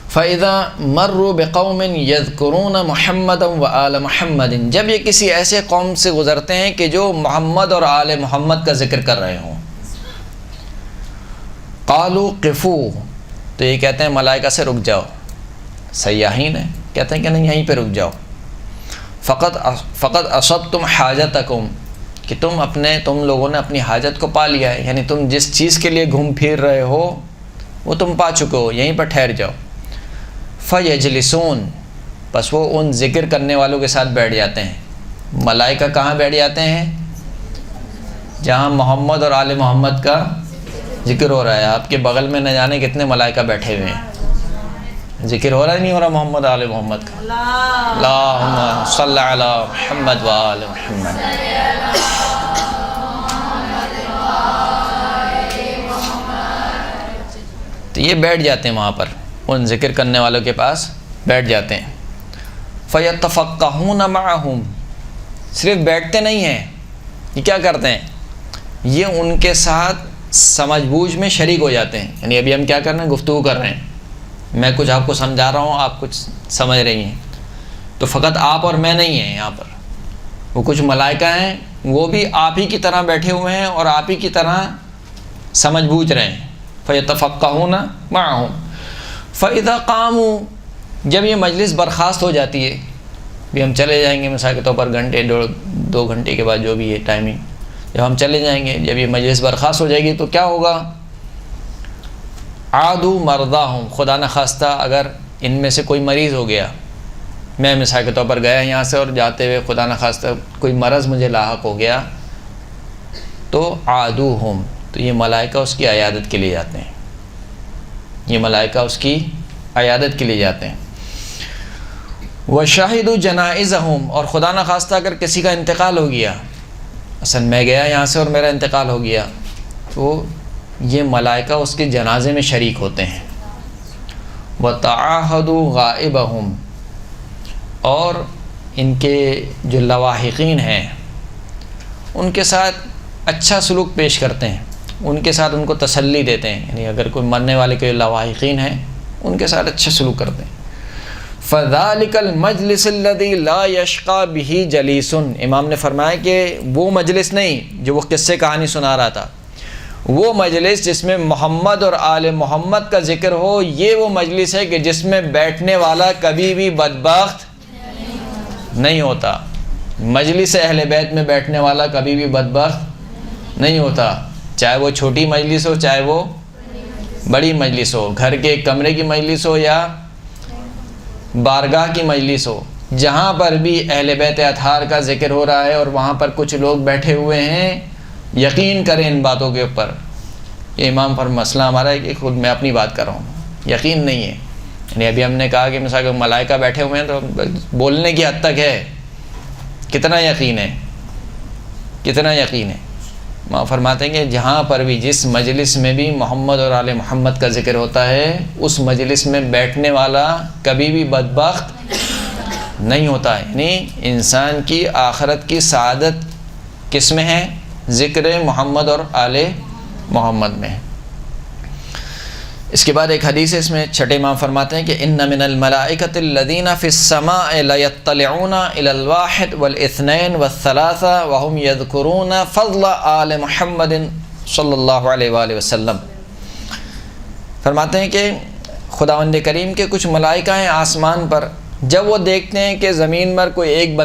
فَإِذَا مَرُّوا بِقَوْمٍ يَذْكُرُونَ مُحَمَّدًا وَآلَ مُحَمَّدٍ، جب یہ کسی ایسے قوم سے گزرتے ہیں کہ جو محمد اور آل محمد کا ذکر کر رہے ہوں، قالوا قفوا، تو یہ کہتے ہیں ملائکہ سے رک جاؤ، سیاحین ہیں، کہتے ہیں کہ نہیں یہیں پہ رک جاؤ، فقط اصبتم حاجتکم، کہ تم لوگوں نے اپنی حاجت کو پا لیا ہے، یعنی تم جس چیز کے لیے گھوم پھر رہے ہو وہ تم پا چکے ہو، یہیں پر ٹھہر جاؤ۔ فیجلسون، بس وہ ان ذکر کرنے والوں کے ساتھ بیٹھ جاتے ہیں۔ ملائکہ کہاں بیٹھ جاتے ہیں؟ جہاں محمد اور آل محمد کا ذکر ہو رہا ہے۔ آپ کے بغل میں نہ جانے کتنے ملائکہ بیٹھے ہوئے ہیں، ذکر ہو رہا ہے نہیں ہو رہا محمد آل محمد کا؟ اللہم صلی علی محمد وآل محمد۔ تو یہ بیٹھ جاتے ہیں وہاں پر، ان ذکر کرنے والوں کے پاس بیٹھ جاتے ہیں۔ فَيَتَفَقَّهُونَ مَعَهُمْ، صرف بیٹھتے نہیں ہیں، یہ کیا کرتے ہیں؟ یہ ان کے ساتھ سمجھ بوجھ میں شریک ہو جاتے ہیں، یعنی ابھی ہم کیا کر رہے ہیں؟ گفتگو کر رہے ہیں، میں کچھ آپ کو سمجھا رہا ہوں، آپ کچھ سمجھ رہی ہیں، تو فقط آپ اور میں نہیں ہیں یہاں پر، وہ کچھ ملائکہ ہیں، وہ بھی آپ ہی کی طرح بیٹھے ہوئے ہیں اور آپ ہی کی طرح سمجھ بوجھ رہے ہیں۔ فَيَتَفَقَّهُونَ مَعَهُمْ فَإِذَا قَامُوا، جب یہ مجلس برخاست ہو جاتی ہے، بھی ہم چلے جائیں گے مثال کے طور پر گھنٹے 2 گھنٹے کے بعد جو بھی ہے ٹائمنگ، جب ہم چلے جائیں گے، جب یہ مجلس برخاست ہو جائے گی تو کیا ہوگا؟ عادوا مرضاہم، خدا نخواستہ اگر ان میں سے کوئی مریض ہو گیا، میں مثال کے طور پر گیا یہاں سے اور جاتے ہوئے خدا نخواستہ کوئی مرض مجھے لاحق ہو گیا، تو عادوہم، تو یہ ملائکہ اس کی عیادت کے لیے جاتے ہیں، یہ ملائکہ اس کی عیادت کے لیے جاتے ہیں۔ وَشَهِدُوا جَنَائِزَهُمْ، اور خدا نخواستہ اگر کسی کا انتقال ہو گیا، اصل میں گیا یہاں سے اور میرا انتقال ہو گیا، تو یہ ملائکہ اس کے جنازے میں شریک ہوتے ہیں۔ وَتَعَاهَدُوا غَائِبَهُمْ، اور ان کے جو لواحقین ہیں ان کے ساتھ اچھا سلوک پیش کرتے ہیں، ان کے ساتھ ان کو تسلی دیتے ہیں، یعنی اگر کوئی مرنے والے کے لواحقین ہیں ان کے ساتھ اچھا سلوک کرتے ہیں۔ فَذَلِكَ الْمَجْلِسِ الَّذِي لَا يَشْقَى بِهِ جَلِيسٌ، امام نے فرمایا کہ وہ مجلس نہیں جو وہ قصے کہانی سنا رہا تھا، وہ مجلس جس میں محمد اور آل محمد کا ذکر ہو، یہ وہ مجلس ہے کہ جس میں بیٹھنے والا کبھی بھی بدبخت نہیں ہوتا۔ مجلس اہل بیت میں بیٹھنے والا کبھی بھی بدبخت نہیں ہوتا، چاہے وہ چھوٹی مجلس ہو چاہے وہ بڑی مجلس ہو، گھر کے ایک کمرے کی مجلس ہو یا بارگاہ کی مجلس ہو، جہاں پر بھی اہل بیت اطہار کا ذکر ہو رہا ہے اور وہاں پر کچھ لوگ بیٹھے ہوئے ہیں، یقین کریں ان باتوں کے اوپر۔ یہ امام پر مسئلہ ہمارا ہے کہ خود میں اپنی بات کر رہا ہوں، یقین نہیں ہے، یعنی ابھی ہم نے کہا کہ مثلا ملائکہ بیٹھے ہوئے ہیں تو بولنے کی حد تک ہے، کتنا یقین ہے، کتنا یقین ہے۔ ماں فرماتے ہیں کہ جہاں پر بھی جس مجلس میں بھی محمد اور آل محمد کا ذکر ہوتا ہے، اس مجلس میں بیٹھنے والا کبھی بھی بدبخت نہیں ہوتا ہے، یعنی انسان کی آخرت کی سعادت کس میں ہے؟ ذکر محمد اور آل محمد میں۔ اس کے بعد ایک حدیث ہے، اس میں چھٹے امام فرماتے ہیں کہ ان من الملائکۃ الذین فی السماء لیطلعون الی الواحد والاثنین والثلاثہ وهم یذکرون فضل آل محمد صلی اللہ علیہ وآلہ وسلم۔ فرماتے ہیں کہ خداوند کریم کے کچھ ملائکہ ہیں آسمان پر، جب وہ دیکھتے ہیں کہ زمین پر کوئی ایک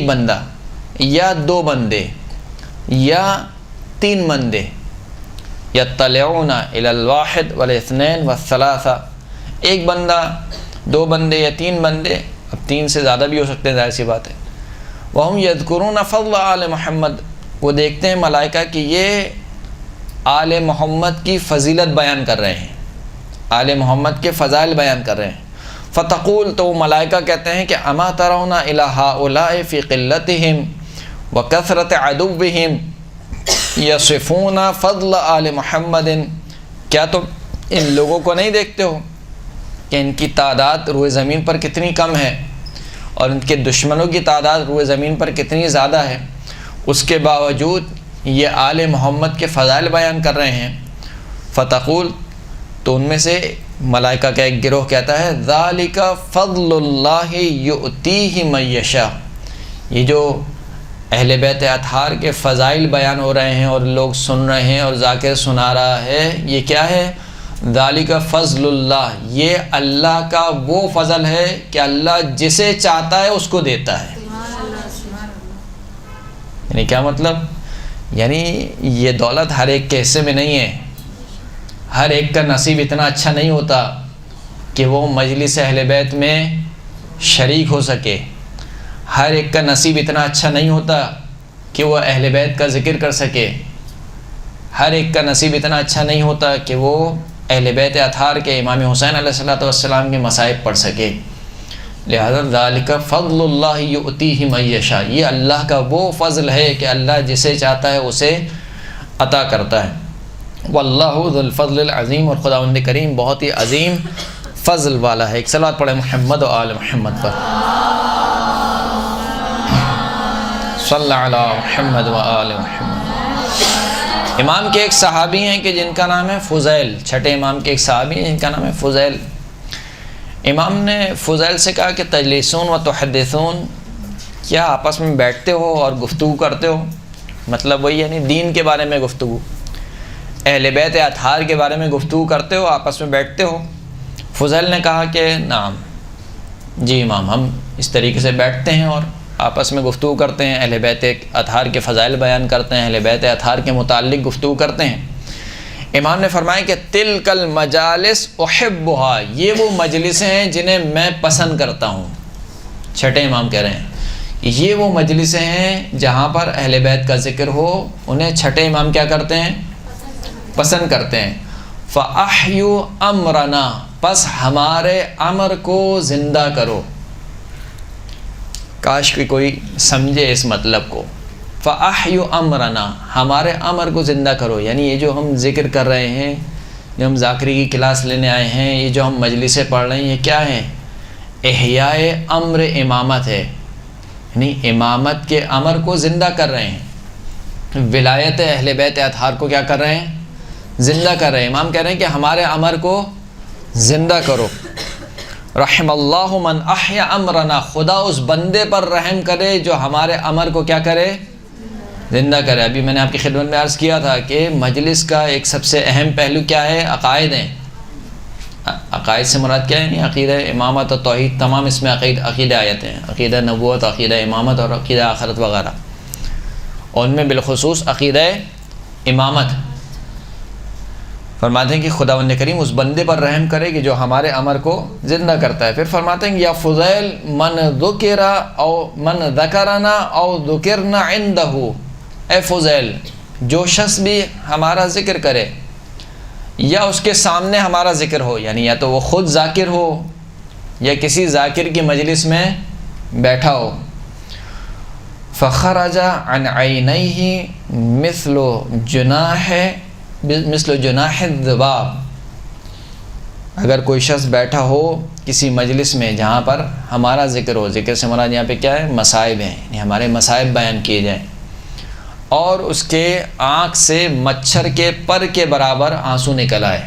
بندہ یا دو بندے یا تین بندے، یطلعون الی الواحد والاثنین والثلاثہ، ایک بندہ، دو بندے یا تین بندے، اب تین سے زیادہ بھی ہو سکتے ہیں، ظاہر سی بات ہے، وہم یذکرون فضل آل محمد، وہ دیکھتے ہیں ملائکہ کہ یہ آل محمد کی فضیلت بیان کر رہے ہیں، آل محمد کے فضائل بیان کر رہے ہیں، فتقول، تو وہ ملائکہ کہتے ہیں کہ اما ترون الی ہؤلاء فی قلتہم وکثرت عدوہم یصفون فضل آل محمد، کیا تم ان لوگوں کو نہیں دیکھتے ہو کہ ان کی تعداد روئے زمین پر کتنی کم ہے اور ان کے دشمنوں کی تعداد روئے زمین پر کتنی زیادہ ہے، اس کے باوجود یہ آل محمد کے فضائل بیان کر رہے ہیں۔ فتقول، تو ان میں سے ملائکہ کا ایک گروہ کہتا ہے ذالک فضل اللہ یؤتیہ من یشاء، یہ جو اہل بیت اطہار کے فضائل بیان ہو رہے ہیں اور لوگ سن رہے ہیں اور ذاکر سنا رہا ہے، یہ کیا ہے؟ ذالک فضل اللہ، یہ اللہ کا وہ فضل ہے کہ اللہ جسے چاہتا ہے اس کو دیتا ہے۔ یعنی کیا مطلب؟ یعنی یہ دولت ہر ایک کے حصے میں نہیں ہے، ہر ایک کا نصیب اتنا اچھا نہیں ہوتا کہ وہ مجلس اہل بیت میں شریک ہو سکے، ہر ایک کا نصیب اتنا اچھا نہیں ہوتا کہ وہ اہل بیت کا ذکر کر سکے، ہر ایک کا نصیب اتنا اچھا نہیں ہوتا کہ وہ اہل بیت اطہار کے امام حسین علیہ السلام کے مصائب پڑھ سکے۔ لہذا ذالک فضل اللہ یؤتیہ من یشاء، یہ اللہ کا وہ فضل ہے کہ اللہ جسے چاہتا ہے اسے عطا کرتا ہے۔ واللہ ذو الفضل العظیم، اور خداوند کریم بہت ہی عظیم فضل والا ہے۔ ایک صلوات پڑھیں محمد و آل محمد پر، صلی علی محمد و آل محمد۔ امام کے ایک صحابی ہیں کہ جن کا نام ہے فضیل، چھٹے امام کے ایک صحابی ہیں جن کا نام ہے فضیل۔ امام نے فضیل سے کہا کہ تجلیسون و تحدثون، کیا آپس میں بیٹھتے ہو اور گفتگو کرتے ہو؟ مطلب وہی یعنی دین کے بارے میں گفتگو، اہل بیت اطہار کے بارے میں گفتگو کرتے ہو، آپس میں بیٹھتے ہو؟ فضیل نے کہا کہ نعم، جی امام، ہم اس طریقے سے بیٹھتے ہیں اور آپس میں گفتگو کرتے ہیں، اہل بیت اطہار کے فضائل بیان کرتے ہیں، اہل بیت اطہار کے متعلق گفتگو کرتے ہیں۔ امام نے فرمایا کہ تلک المجالس احبھا، یہ وہ مجلسیں ہیں جنہیں میں پسند کرتا ہوں۔ چھٹے امام کہہ رہے ہیں یہ وہ مجلسیں ہیں جہاں پر اہل بیت کا ذکر ہو، انہیں چھٹے امام کیا کرتے ہیں؟ پسند کرتے ہیں۔ فَأَحْيُوا أَمْرَنَا، پس ہمارے امر کو زندہ کرو۔ کاش کہ کوئی سمجھے اس مطلب کو۔ فَأَحْيُوا أَمْرَنَا، ہمارے امر کو زندہ کرو، یعنی یہ جو ہم ذکر کر رہے ہیں، جو ہم ذاکری کی کلاس لینے آئے ہیں، یہ جو ہم مجلسیں پڑھ رہے ہیں، یہ کیا ہے؟ احیاء امر امامت ہے، یعنی امامت کے امر کو زندہ کر رہے ہیں، ولایت اہل بیت اطہار کو کیا کر رہے ہیں؟ زندہ کر رہے ہیں۔ امام کہہ رہے ہیں کہ ہمارے امر کو زندہ کرو۔ رحم اللہ من احیا امرنا، خدا اس بندے پر رحم کرے جو ہمارے امر کو کیا کرے؟ زندہ کرے۔ ابھی میں نے آپ کی خدمت میں عرض کیا تھا کہ مجلس کا ایک سب سے اہم پہلو کیا ہے؟ عقائد ہیں۔ عقائد سے مراد کیا ہے؟ یعنی عقیدہ امامت اور توحید، تمام اس میں عقیدہ آیتیں ہیں، عقیدہ نبوت، عقیدہ امامت اور عقیدہ آخرت وغیرہ، اور ان میں بالخصوص عقیدہ امامت۔ فرماتے ہیں کہ خداوند کریم اس بندے پر رحم کرے کہ جو ہمارے امر کو زندہ کرتا ہے۔ پھر فرماتے ہیں یا فضیل من ذکر او من ذکرنا او ذکرنا عنده، اے فضیل جو شخص بھی ہمارا ذکر کرے یا اس کے سامنے ہمارا ذکر ہو، یعنی یا تو وہ خود ذاکر ہو یا کسی ذاکر کی مجلس میں بیٹھا ہو، فخرج عن عینیہ مثل جناح الذباب، اگر کوئی شخص بیٹھا ہو کسی مجلس میں جہاں پر ہمارا ذکر ہو، ذکر سے مراد یہاں پہ کیا ہے؟ مصائب ہیں، یعنی ہمارے مصائب بیان کیے جائیں، اور اس کے آنکھ سے مچھر کے پر کے برابر آنسو نکل آئے،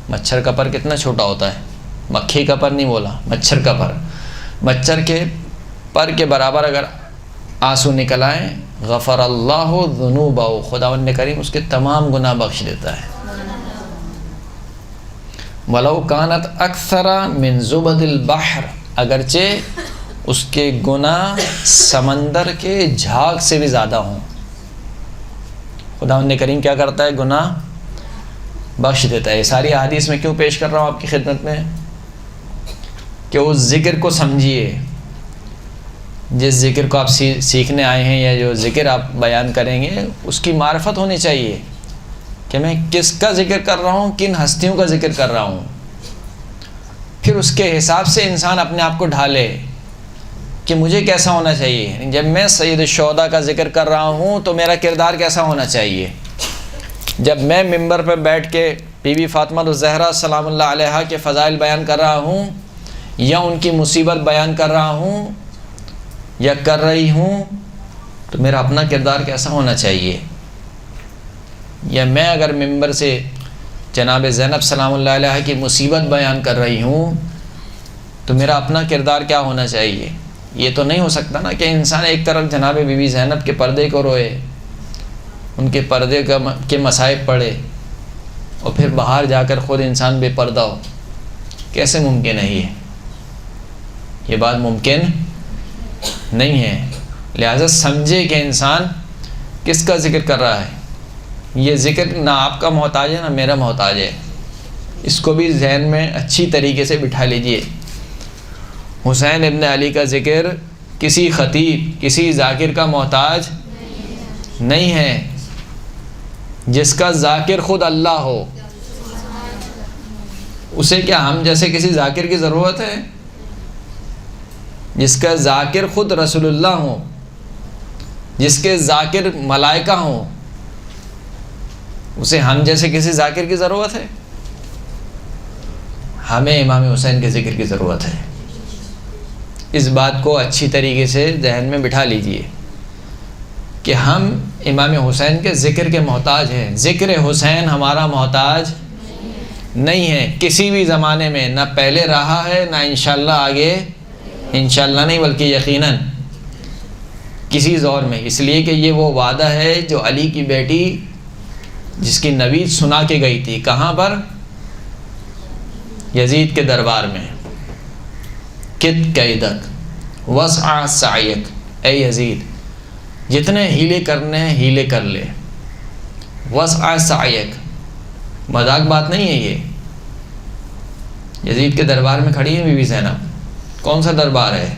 مچھر کا پر کتنا چھوٹا ہوتا ہے، مکھی کا پر نہیں بولا، مچھر کا پر، مچھر کے پر کے برابر اگر آنسو نکل آئیں، غفر اللہ ذنوبہ، خداوند کریم اس کے تمام گناہ بخش دیتا ہے۔ وَلَوْ كَانَتْ أَكْثَرَ مِنْ زُبَدِ الْبَحْرِ، اگرچہ اس کے گناہ سمندر کے جھاگ سے بھی زیادہ ہوں۔ خداوند کریم کیا کرتا ہے؟ گناہ بخش دیتا ہے۔ یہ ساری احادیث میں کیوں پیش کر رہا ہوں آپ کی خدمت میں؟ کہ اس ذکر کو سمجھیے، جس ذکر کو آپ سیکھنے آئے ہیں یا جو ذکر آپ بیان کریں گے اس کی معرفت ہونی چاہیے کہ میں کس کا ذکر کر رہا ہوں، کن ہستیوں کا ذکر کر رہا ہوں، پھر اس کے حساب سے انسان اپنے آپ کو ڈھالے کہ مجھے کیسا ہونا چاہیے۔ جب میں سید الشہداء کا ذکر کر رہا ہوں تو میرا کردار کیسا ہونا چاہیے، جب میں ممبر پہ بیٹھ کے بی بی فاطمہ الزہرا سلام اللہ علیہا کے فضائل بیان کر رہا ہوں یا ان کی مصیبت بیان کر رہا ہوں یا کر رہی ہوں تو میرا اپنا کردار کیسا ہونا چاہیے۔ یا میں اگر ممبر سے جناب زینب سلام اللہ علیہا کی مصیبت بیان کر رہی ہوں تو میرا اپنا کردار کیا ہونا چاہیے۔ یہ تو نہیں ہو سکتا نا کہ انسان ایک طرف جناب بی بی زینب کے پردے کو روئے، ان کے پردے کے مصائب پڑھے، اور پھر باہر جا کر خود انسان بے پردہ ہو۔ کیسے ممکن ہے یہ بات ممکن نہیں ہے۔ لہٰذا سمجھے کہ انسان کس کا ذکر کر رہا ہے۔ یہ ذکر نہ آپ کا محتاج ہے نہ میرا محتاج ہے، اس کو بھی ذہن میں اچھی طریقے سے بٹھا لیجئے۔ حسین ابن علی کا ذکر کسی خطیب، کسی ذاکر کا محتاج نہیں ہے، جس کا ذاکر خود اللہ ہو۔ اسے کیا ہم جیسے کسی ذاکر کی ضرورت ہے؟ جس کا ذاکر خود رسول اللہ ہو، جس کے ذاکر ملائکہ ہوں، اسے ہم جیسے کسی ذاکر کی ضرورت ہے؟ ہمیں امام حسین کے ذکر کی ضرورت ہے۔ اس بات کو اچھی طریقے سے ذہن میں بٹھا لیجئے کہ ہم امام حسین کے ذکر کے محتاج ہیں۔ ذکر حسین ہمارا محتاج نہیں ہے کسی بھی زمانے میں، نہ پہلے رہا ہے نہ انشاءاللہ آگے، انشاءاللہ نہیں بلکہ یقیناً کسی دور میں، اس لیے کہ یہ وہ وعدہ ہے جو علی کی بیٹی جس کی نوید سنا کے گئی تھی، کہاں پر؟ یزید کے دربار میں۔ کت قیدک وسع سعیک، اے یزید جتنے ہیلے کرنے ہیں ہیلے کر لے، وسع سعیک، مذاق بات نہیں ہے یہ۔ یزید کے دربار میں کھڑی ہے بی بی زینب۔ کون سا دربار ہے؟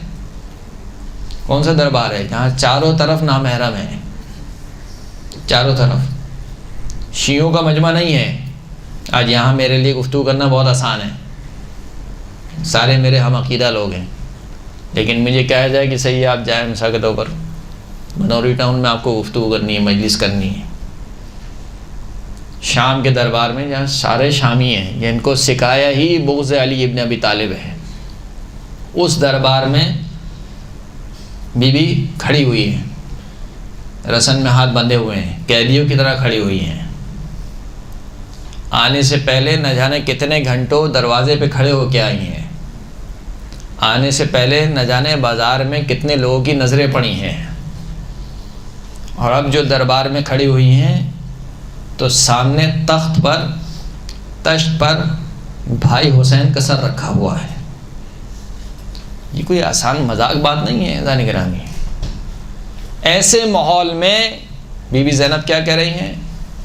کون سا دربار ہے جہاں چاروں طرف نامحرم ہیں، چاروں طرف شیعوں کا مجمع نہیں ہے۔ آج یہاں میرے لیے گفتگو کرنا بہت آسان ہے، سارے میرے ہم عقیدہ لوگ ہیں، لیکن مجھے کہا جائے کہ صحیح ہے آپ جائیں مساکتوں پر، منوری ٹاؤن میں آپ کو گفتگو کرنی ہے، مجلس کرنی ہے۔ شام کے دربار میں جہاں سارے شامی ہیں، جن کو سکھایا ہی بغض علی ابن ابی طالب ہے، اس دربار میں بی بی کھڑی ہوئی ہے، رسن میں ہاتھ بندھے ہوئے ہیں، قیدیوں کی طرح کھڑی ہوئی ہیں۔ آنے سے پہلے نہ جانے کتنے گھنٹوں دروازے پہ کھڑے ہو کے آئی ہیں، آنے سے پہلے نہ جانے بازار میں کتنے لوگوں کی نظریں پڑی ہیں، اور اب جو دربار میں کھڑی ہوئی ہیں تو سامنے تخت پر، تشت پر بھائی حسین کا سر رکھا ہوا ہے۔ یہ کوئی آسان مذاق بات نہیں ہے عزیزان گرامی۔ ایسے ماحول میں بی بی زینب کیا کہہ رہی ہیں؟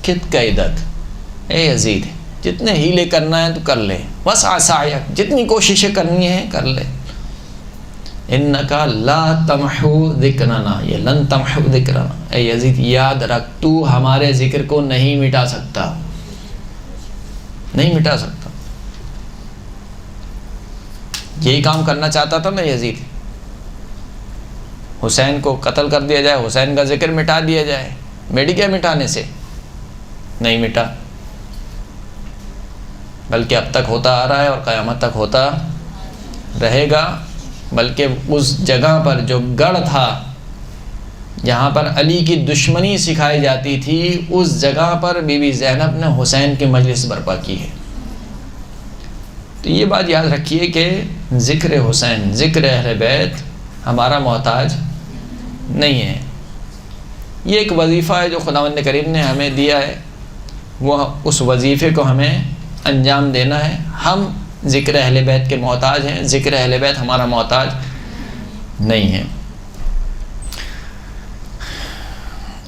کت قیدک، اے یزید جتنے ہیلے کرنا ہے تو کر لے، وسع سعیک جتنی کوششیں کرنی ہیں کر لے، انکا لا تمحو ذکرنا، یہ لن تمحو ذکرنا، اے یزید یاد رکھ تو ہمارے ذکر کو نہیں مٹا سکتا، نہیں مٹا سکتا۔ یہی کام کرنا چاہتا تھا نا یزید، حسین کو قتل کر دیا جائے، حسین کا ذکر مٹا دیا جائے، مٹ گیا مٹانے سے؟ نہیں مٹا، بلکہ اب تک ہوتا آ رہا ہے اور قیامت تک ہوتا رہے گا۔ بلکہ اس جگہ پر جو گڑھ تھا جہاں پر علی کی دشمنی سکھائی جاتی تھی، اس جگہ پر بی بی زینب نے حسین کی مجلس برپا کی ہے۔ تو یہ بات یاد رکھیے کہ ذکر حسین، ذکر اہل بیت ہمارا محتاج نہیں ہے. یہ ایک وظیفہ ہے جو خداوند کریم نے ہمیں دیا ہے، وہ اس وظیفے کو ہمیں انجام دینا ہے. ہم ذکر اہل بیت کے محتاج ہیں، ذکر اہل بیت ہمارا محتاج نہیں ہے.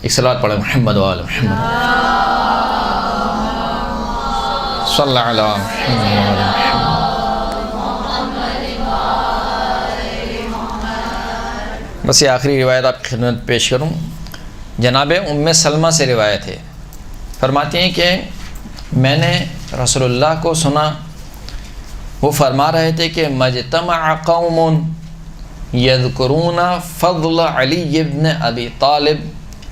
ایک صلوات پڑھیں محمد وآل محمد صلی اللہ علیہ محمد. بس یہ آخری روایت آپ کی خدمت پیش کروں. جناب ام سلمہ سے روایت ہے، فرماتی ہیں کہ میں نے رسول اللہ کو سنا، وہ فرما رہے تھے کہ مجتمع قوم یذکرون فضل علی ابن ابی طالب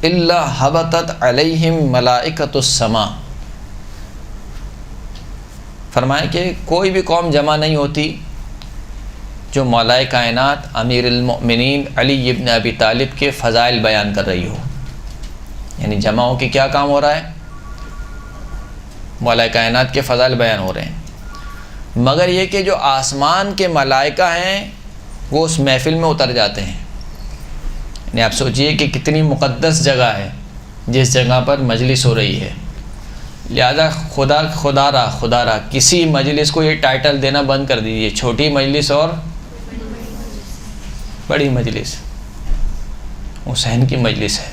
الا حبطت علیہم ملائکۃ السماء. فرمائے کہ کوئی بھی قوم جمع نہیں ہوتی جو مولائے کائنات امیر المؤمنین علی ابن ابی طالب کے فضائل بیان کر رہی ہو. یعنی جمع ہو کے کیا کام ہو رہا ہے؟ مولائے کائنات کے فضائل بیان ہو رہے ہیں. مگر یہ کہ جو آسمان کے ملائکہ ہیں وہ اس محفل میں اتر جاتے ہیں. یعنی آپ سوچئے کہ کتنی مقدس جگہ ہے جس جگہ پر مجلس ہو رہی ہے. لہذا خدا را کسی مجلس کو یہ ٹائٹل دینا بند کر دیجیے، چھوٹی مجلس اور بڑی مجلس. حسین کی مجلس ہے.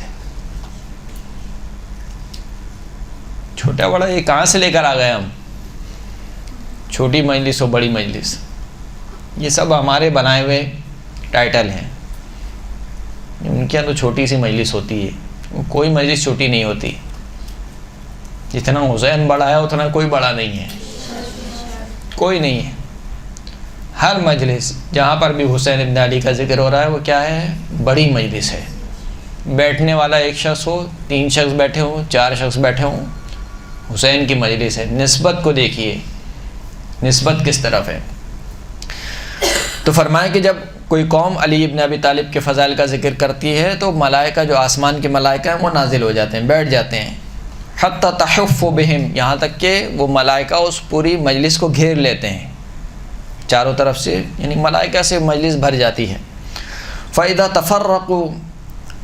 چھوٹا بڑا یہ کہاں سے لے کر آ گئے ہم؟ چھوٹی مجلس اور بڑی مجلس، یہ سب ہمارے بنائے ہوئے ٹائٹل ہیں. ان کے یہاں تو چھوٹی سی مجلس ہوتی ہے، کوئی مجلس چھوٹی نہیں ہوتی. جتنا حسین بڑا ہے اتنا کوئی بڑا نہیں ہے، کوئی نہیں ہے. ہر مجلس جہاں پر بھی حسین ابن علی کا ذکر ہو رہا ہے وہ کیا ہے؟ بڑی مجلس ہے. بیٹھنے والا ایک شخص ہو، 3 شخص بیٹھے ہوں، 4 شخص بیٹھے ہوں، حسین کی مجلس ہے. نسبت کو دیکھیے، نسبت کس طرف ہے. تو فرمائے کہ جب کوئی قوم علی ابن ابی طالب کے فضائل کا ذکر کرتی ہے تو ملائکہ جو آسمان کے ملائکہ ہیں وہ نازل ہو جاتے ہیں، بیٹھ جاتے ہیں. حتی تحف بہم، یہاں تک کہ وہ ملائکہ اس پوری مجلس کو گھیر لیتے ہیں چاروں طرف سے، یعنی ملائکہ سے مجلس بھر جاتی ہے. فَإِذَا تَفَرَّقُوا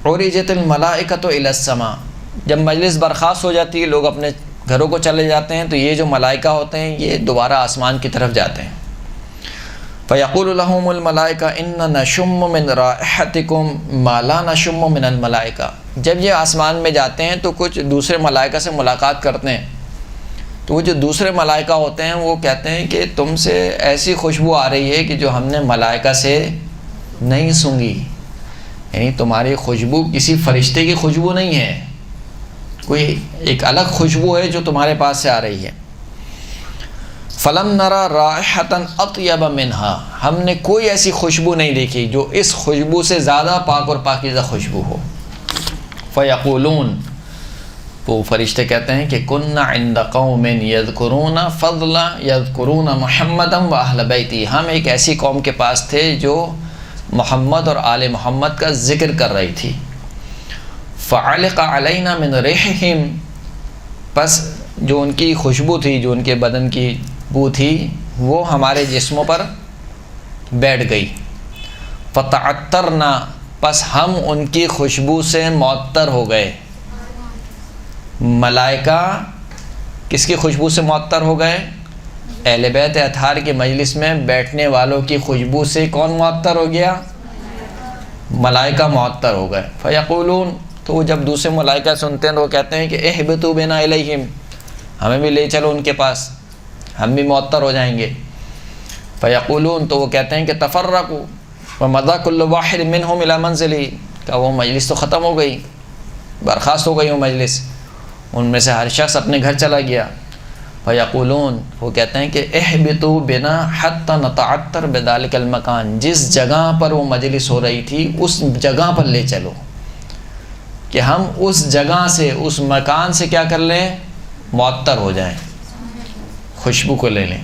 عُرِجَتِ الْمَلَائِكَةُ إِلَى السَّمَاءِ، جب مجلس برخاست ہو جاتی ہے، لوگ اپنے گھروں کو چلے جاتے ہیں، تو یہ جو ملائکہ ہوتے ہیں یہ دوبارہ آسمان کی طرف جاتے ہیں. فَيَقُولُ لَهُمُ الْمَلَائِكَةُ إِنَّ نَشُمُّ مِنْ رَائِحَتِكُمْ مَا لَا نَشُمُّ مِنَ الْمَلَائِكَةِ. جب یہ آسمان میں جاتے ہیں تو کچھ دوسرے ملائکہ سے ملاقات کرتے ہیں، تو وہ جو دوسرے ملائکہ ہوتے ہیں وہ کہتے ہیں کہ تم سے ایسی خوشبو آ رہی ہے کہ جو ہم نے ملائکہ سے نہیں سونگھی. یعنی تمہاری خوشبو کسی فرشتے کی خوشبو نہیں ہے، کوئی ایک الگ خوشبو ہے جو تمہارے پاس سے آ رہی ہے. فَلَمْ نَرَى رَائِحَةً أَطْيَبَ مِنْهَا، ہم نے کوئی ایسی خوشبو نہیں دیکھی جو اس خوشبو سے زیادہ پاک اور پاکیزہ خوشبو ہو. فَيَقُولُونَ، وہ فرشتے کہتے ہیں کہ كُنَّا عِنْدَ قَوْمٍ يَذْكُرُونَ فَضْلًا يَذْكُرُونَ مُحَمَّدًا وَأَهْلَ بَيْتِهِ، ہم ایک ایسی قوم کے پاس تھے جو محمد اور آل محمد کا ذکر کر رہی تھی. فَعَلِقَ عَلَيْنَا مِنْ رِيحِهِمْ، پس جو ان کی خوشبو تھی، جو ان کے بدن کی بو تھی، وہ ہمارے جسموں پر بیٹھ گئی. فَتَعَطَّرْنَا، پس ہم ان کی خوشبو سے معطر ہو گئے. ملائکہ کس کی خوشبو سے معطر ہو گئے؟ اہل بیت اطہار کی مجلس میں بیٹھنے والوں کی خوشبو سے کون معطر ہو گیا؟ ملائکہ معطر ہو گئے. فَيَقُولُونَ، تو وہ جب دوسرے ملائکہ سنتے ہیں تو وہ کہتے ہیں کہ اِحْبِطُوا بِنَا إِلَيْهِمْ، ہمیں بھی لے چلو ان کے پاس، ہم بھی معطر ہو جائیں گے. فَيَقُولُونَ، تو وہ کہتے ہیں کہ تَفَرَّقُوا وَمَضَىٰ كُلُّ وَاحِدٍ مِّنْهُمْ إِلَىٰ مَنْزِلِهِ، کہ وہ مجلس تو ختم ہو گئی، برخاست ہو گئی وہ مجلس، ان میں سے ہر شخص اپنے گھر چلا گیا. فَيَقُولُونَ، وہ کہتے ہیں کہ اِحْبِطُوا بِنَا حَتَّى نَتَعَطَّرَ بِذَلِكَ الْمَكَانِ، جس جگہ پر وہ مجلس ہو رہی تھی اس جگہ پر لے چلو، کہ ہم اس جگہ سے، اس مکان سے کیا کر لیں؟ معطر ہو جائیں، خوشبو کو لے لیں.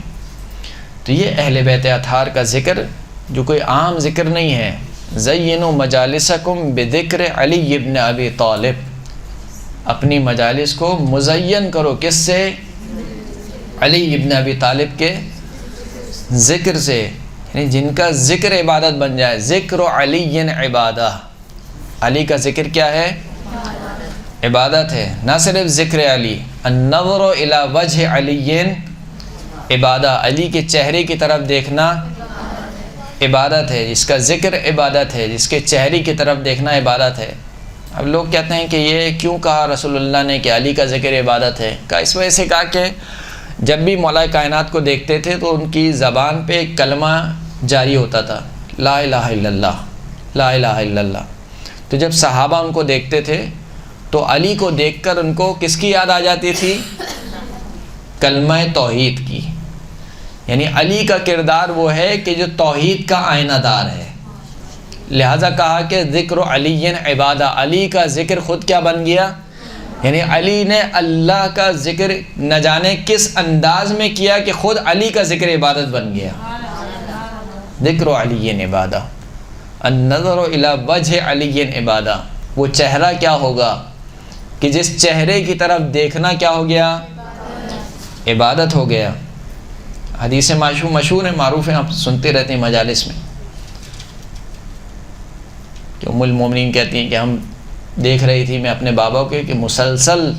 تو یہ اہل بیت اطہار کا ذکر جو کوئی عام ذکر نہیں ہے. زینوا مجالسکم بذکر علی ابن ابی طالب، اپنی مجالس کو مزین کرو کس سے؟ علی ابن ابی طالب کے ذکر سے، یعنی جن کا ذکر عبادت بن جائے. ذکر علی عبادہ، علی کا ذکر کیا ہے؟ عبادت ہے. نہ صرف ذکر علی، النظر الی وجہ علی عبادہ، علی کے چہرے کی طرف دیکھنا عبادت ہے. جس کا ذکر عبادت ہے، جس کے چہرے کی طرف دیکھنا عبادت ہے. اب لوگ کہتے ہیں کہ یہ کیوں کہا رسول اللہ نے کہ علی کا ذکر عبادت ہے؟ کہا اس وجہ سے کہا کہ جب بھی مولا کائنات کو دیکھتے تھے تو ان کی زبان پہ ایک کلمہ جاری ہوتا تھا، لا الہ الا اللہ، لا الہ الا اللہ. تو جب صحابہ ان کو دیکھتے تھے تو علی کو دیکھ کر ان کو کس کی یاد آ جاتی تھی؟ کلمہ توحید کی. یعنی علی کا کردار وہ ہے کہ جو توحید کا آئینہ دار ہے. لہذا کہا کہ ذکر علی عبادہ، علی کا ذکر خود کیا بن گیا؟ یعنی علی نے اللہ کا ذکر نہ جانے کس انداز میں کیا کہ خود علی کا ذکر عبادت بن گیا. ذکر علی عبادہ، النظر الی وجہ علی عبادہ. وہ چہرہ کیا ہوگا کہ جس چہرے کی طرف دیکھنا کیا ہو گیا؟ عبادت ہو گیا. حدیث مشہور ہیں، معروف ہیں، آپ سنتے رہتے ہیں مجالس میں، کہ ام المومنین کہتی ہیں کہ ہم دیکھ رہی تھی میں اپنے بابا کے کہ مسلسل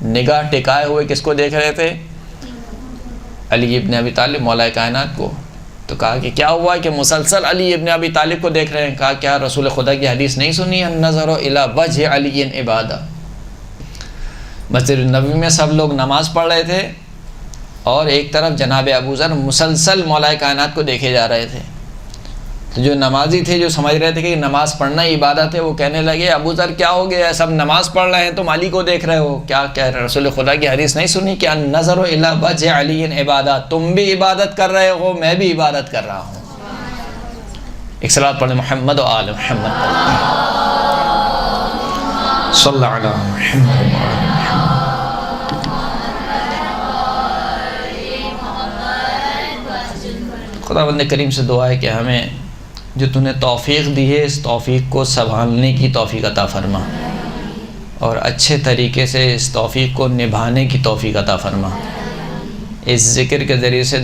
نگاہ ٹکائے ہوئے کس کو دیکھ رہے تھے؟ علی ابن ابی طالب مولا کائنات کو. تو کہا کہ کیا ہوا کہ مسلسل علی ابن ابی طالب کو دیکھ رہے ہیں؟ کہا کیا رسول خدا کی حدیث نہیں سنی؟ النظر الی وجہ علی عبادہ. مسجد النبوی میں سب لوگ نماز پڑھ رہے تھے اور ایک طرف جناب ابو ذر مسلسل مولا کائنات کو دیکھے جا رہے تھے. تو جو نمازی تھے، جو سمجھ رہے تھے کہ نماز پڑھنا ہی عبادت ہے، وہ کہنے لگے ابو ذر کیا ہو گیا، سب نماز پڑھ رہے ہیں تم علی کو دیکھ رہے ہو؟ کیا کہہ رہے؟ رسول خدا کی حدیث نہیں سنی کہ النظر الی وجہ علی عبادہ؟ تم بھی عبادت کر رہے ہو، میں بھی عبادت کر رہا ہوں. ایک صلوات پڑھیں محمد و آل محمد صلی اللہ علیہ محمد. خداوند کریم سے دعا ہے کہ ہمیں جو تو نے توفیق دی ہے اس توفیق کو سنبھالنے کی توفیق عطا فرما، اور اچھے طریقے سے اس توفیق کو نبھانے کی توفیق عطا فرما. اس ذکر کے ذریعے سے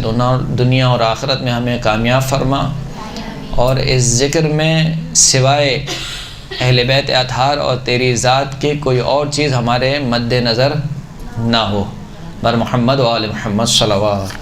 دنیا اور آخرت میں ہمیں کامیاب فرما، اور اس ذکر میں سوائے اہل بیت اطہار اور تیری ذات کے کوئی اور چیز ہمارے مد نظر نہ ہو. بر محمد و آل محمد صلوات.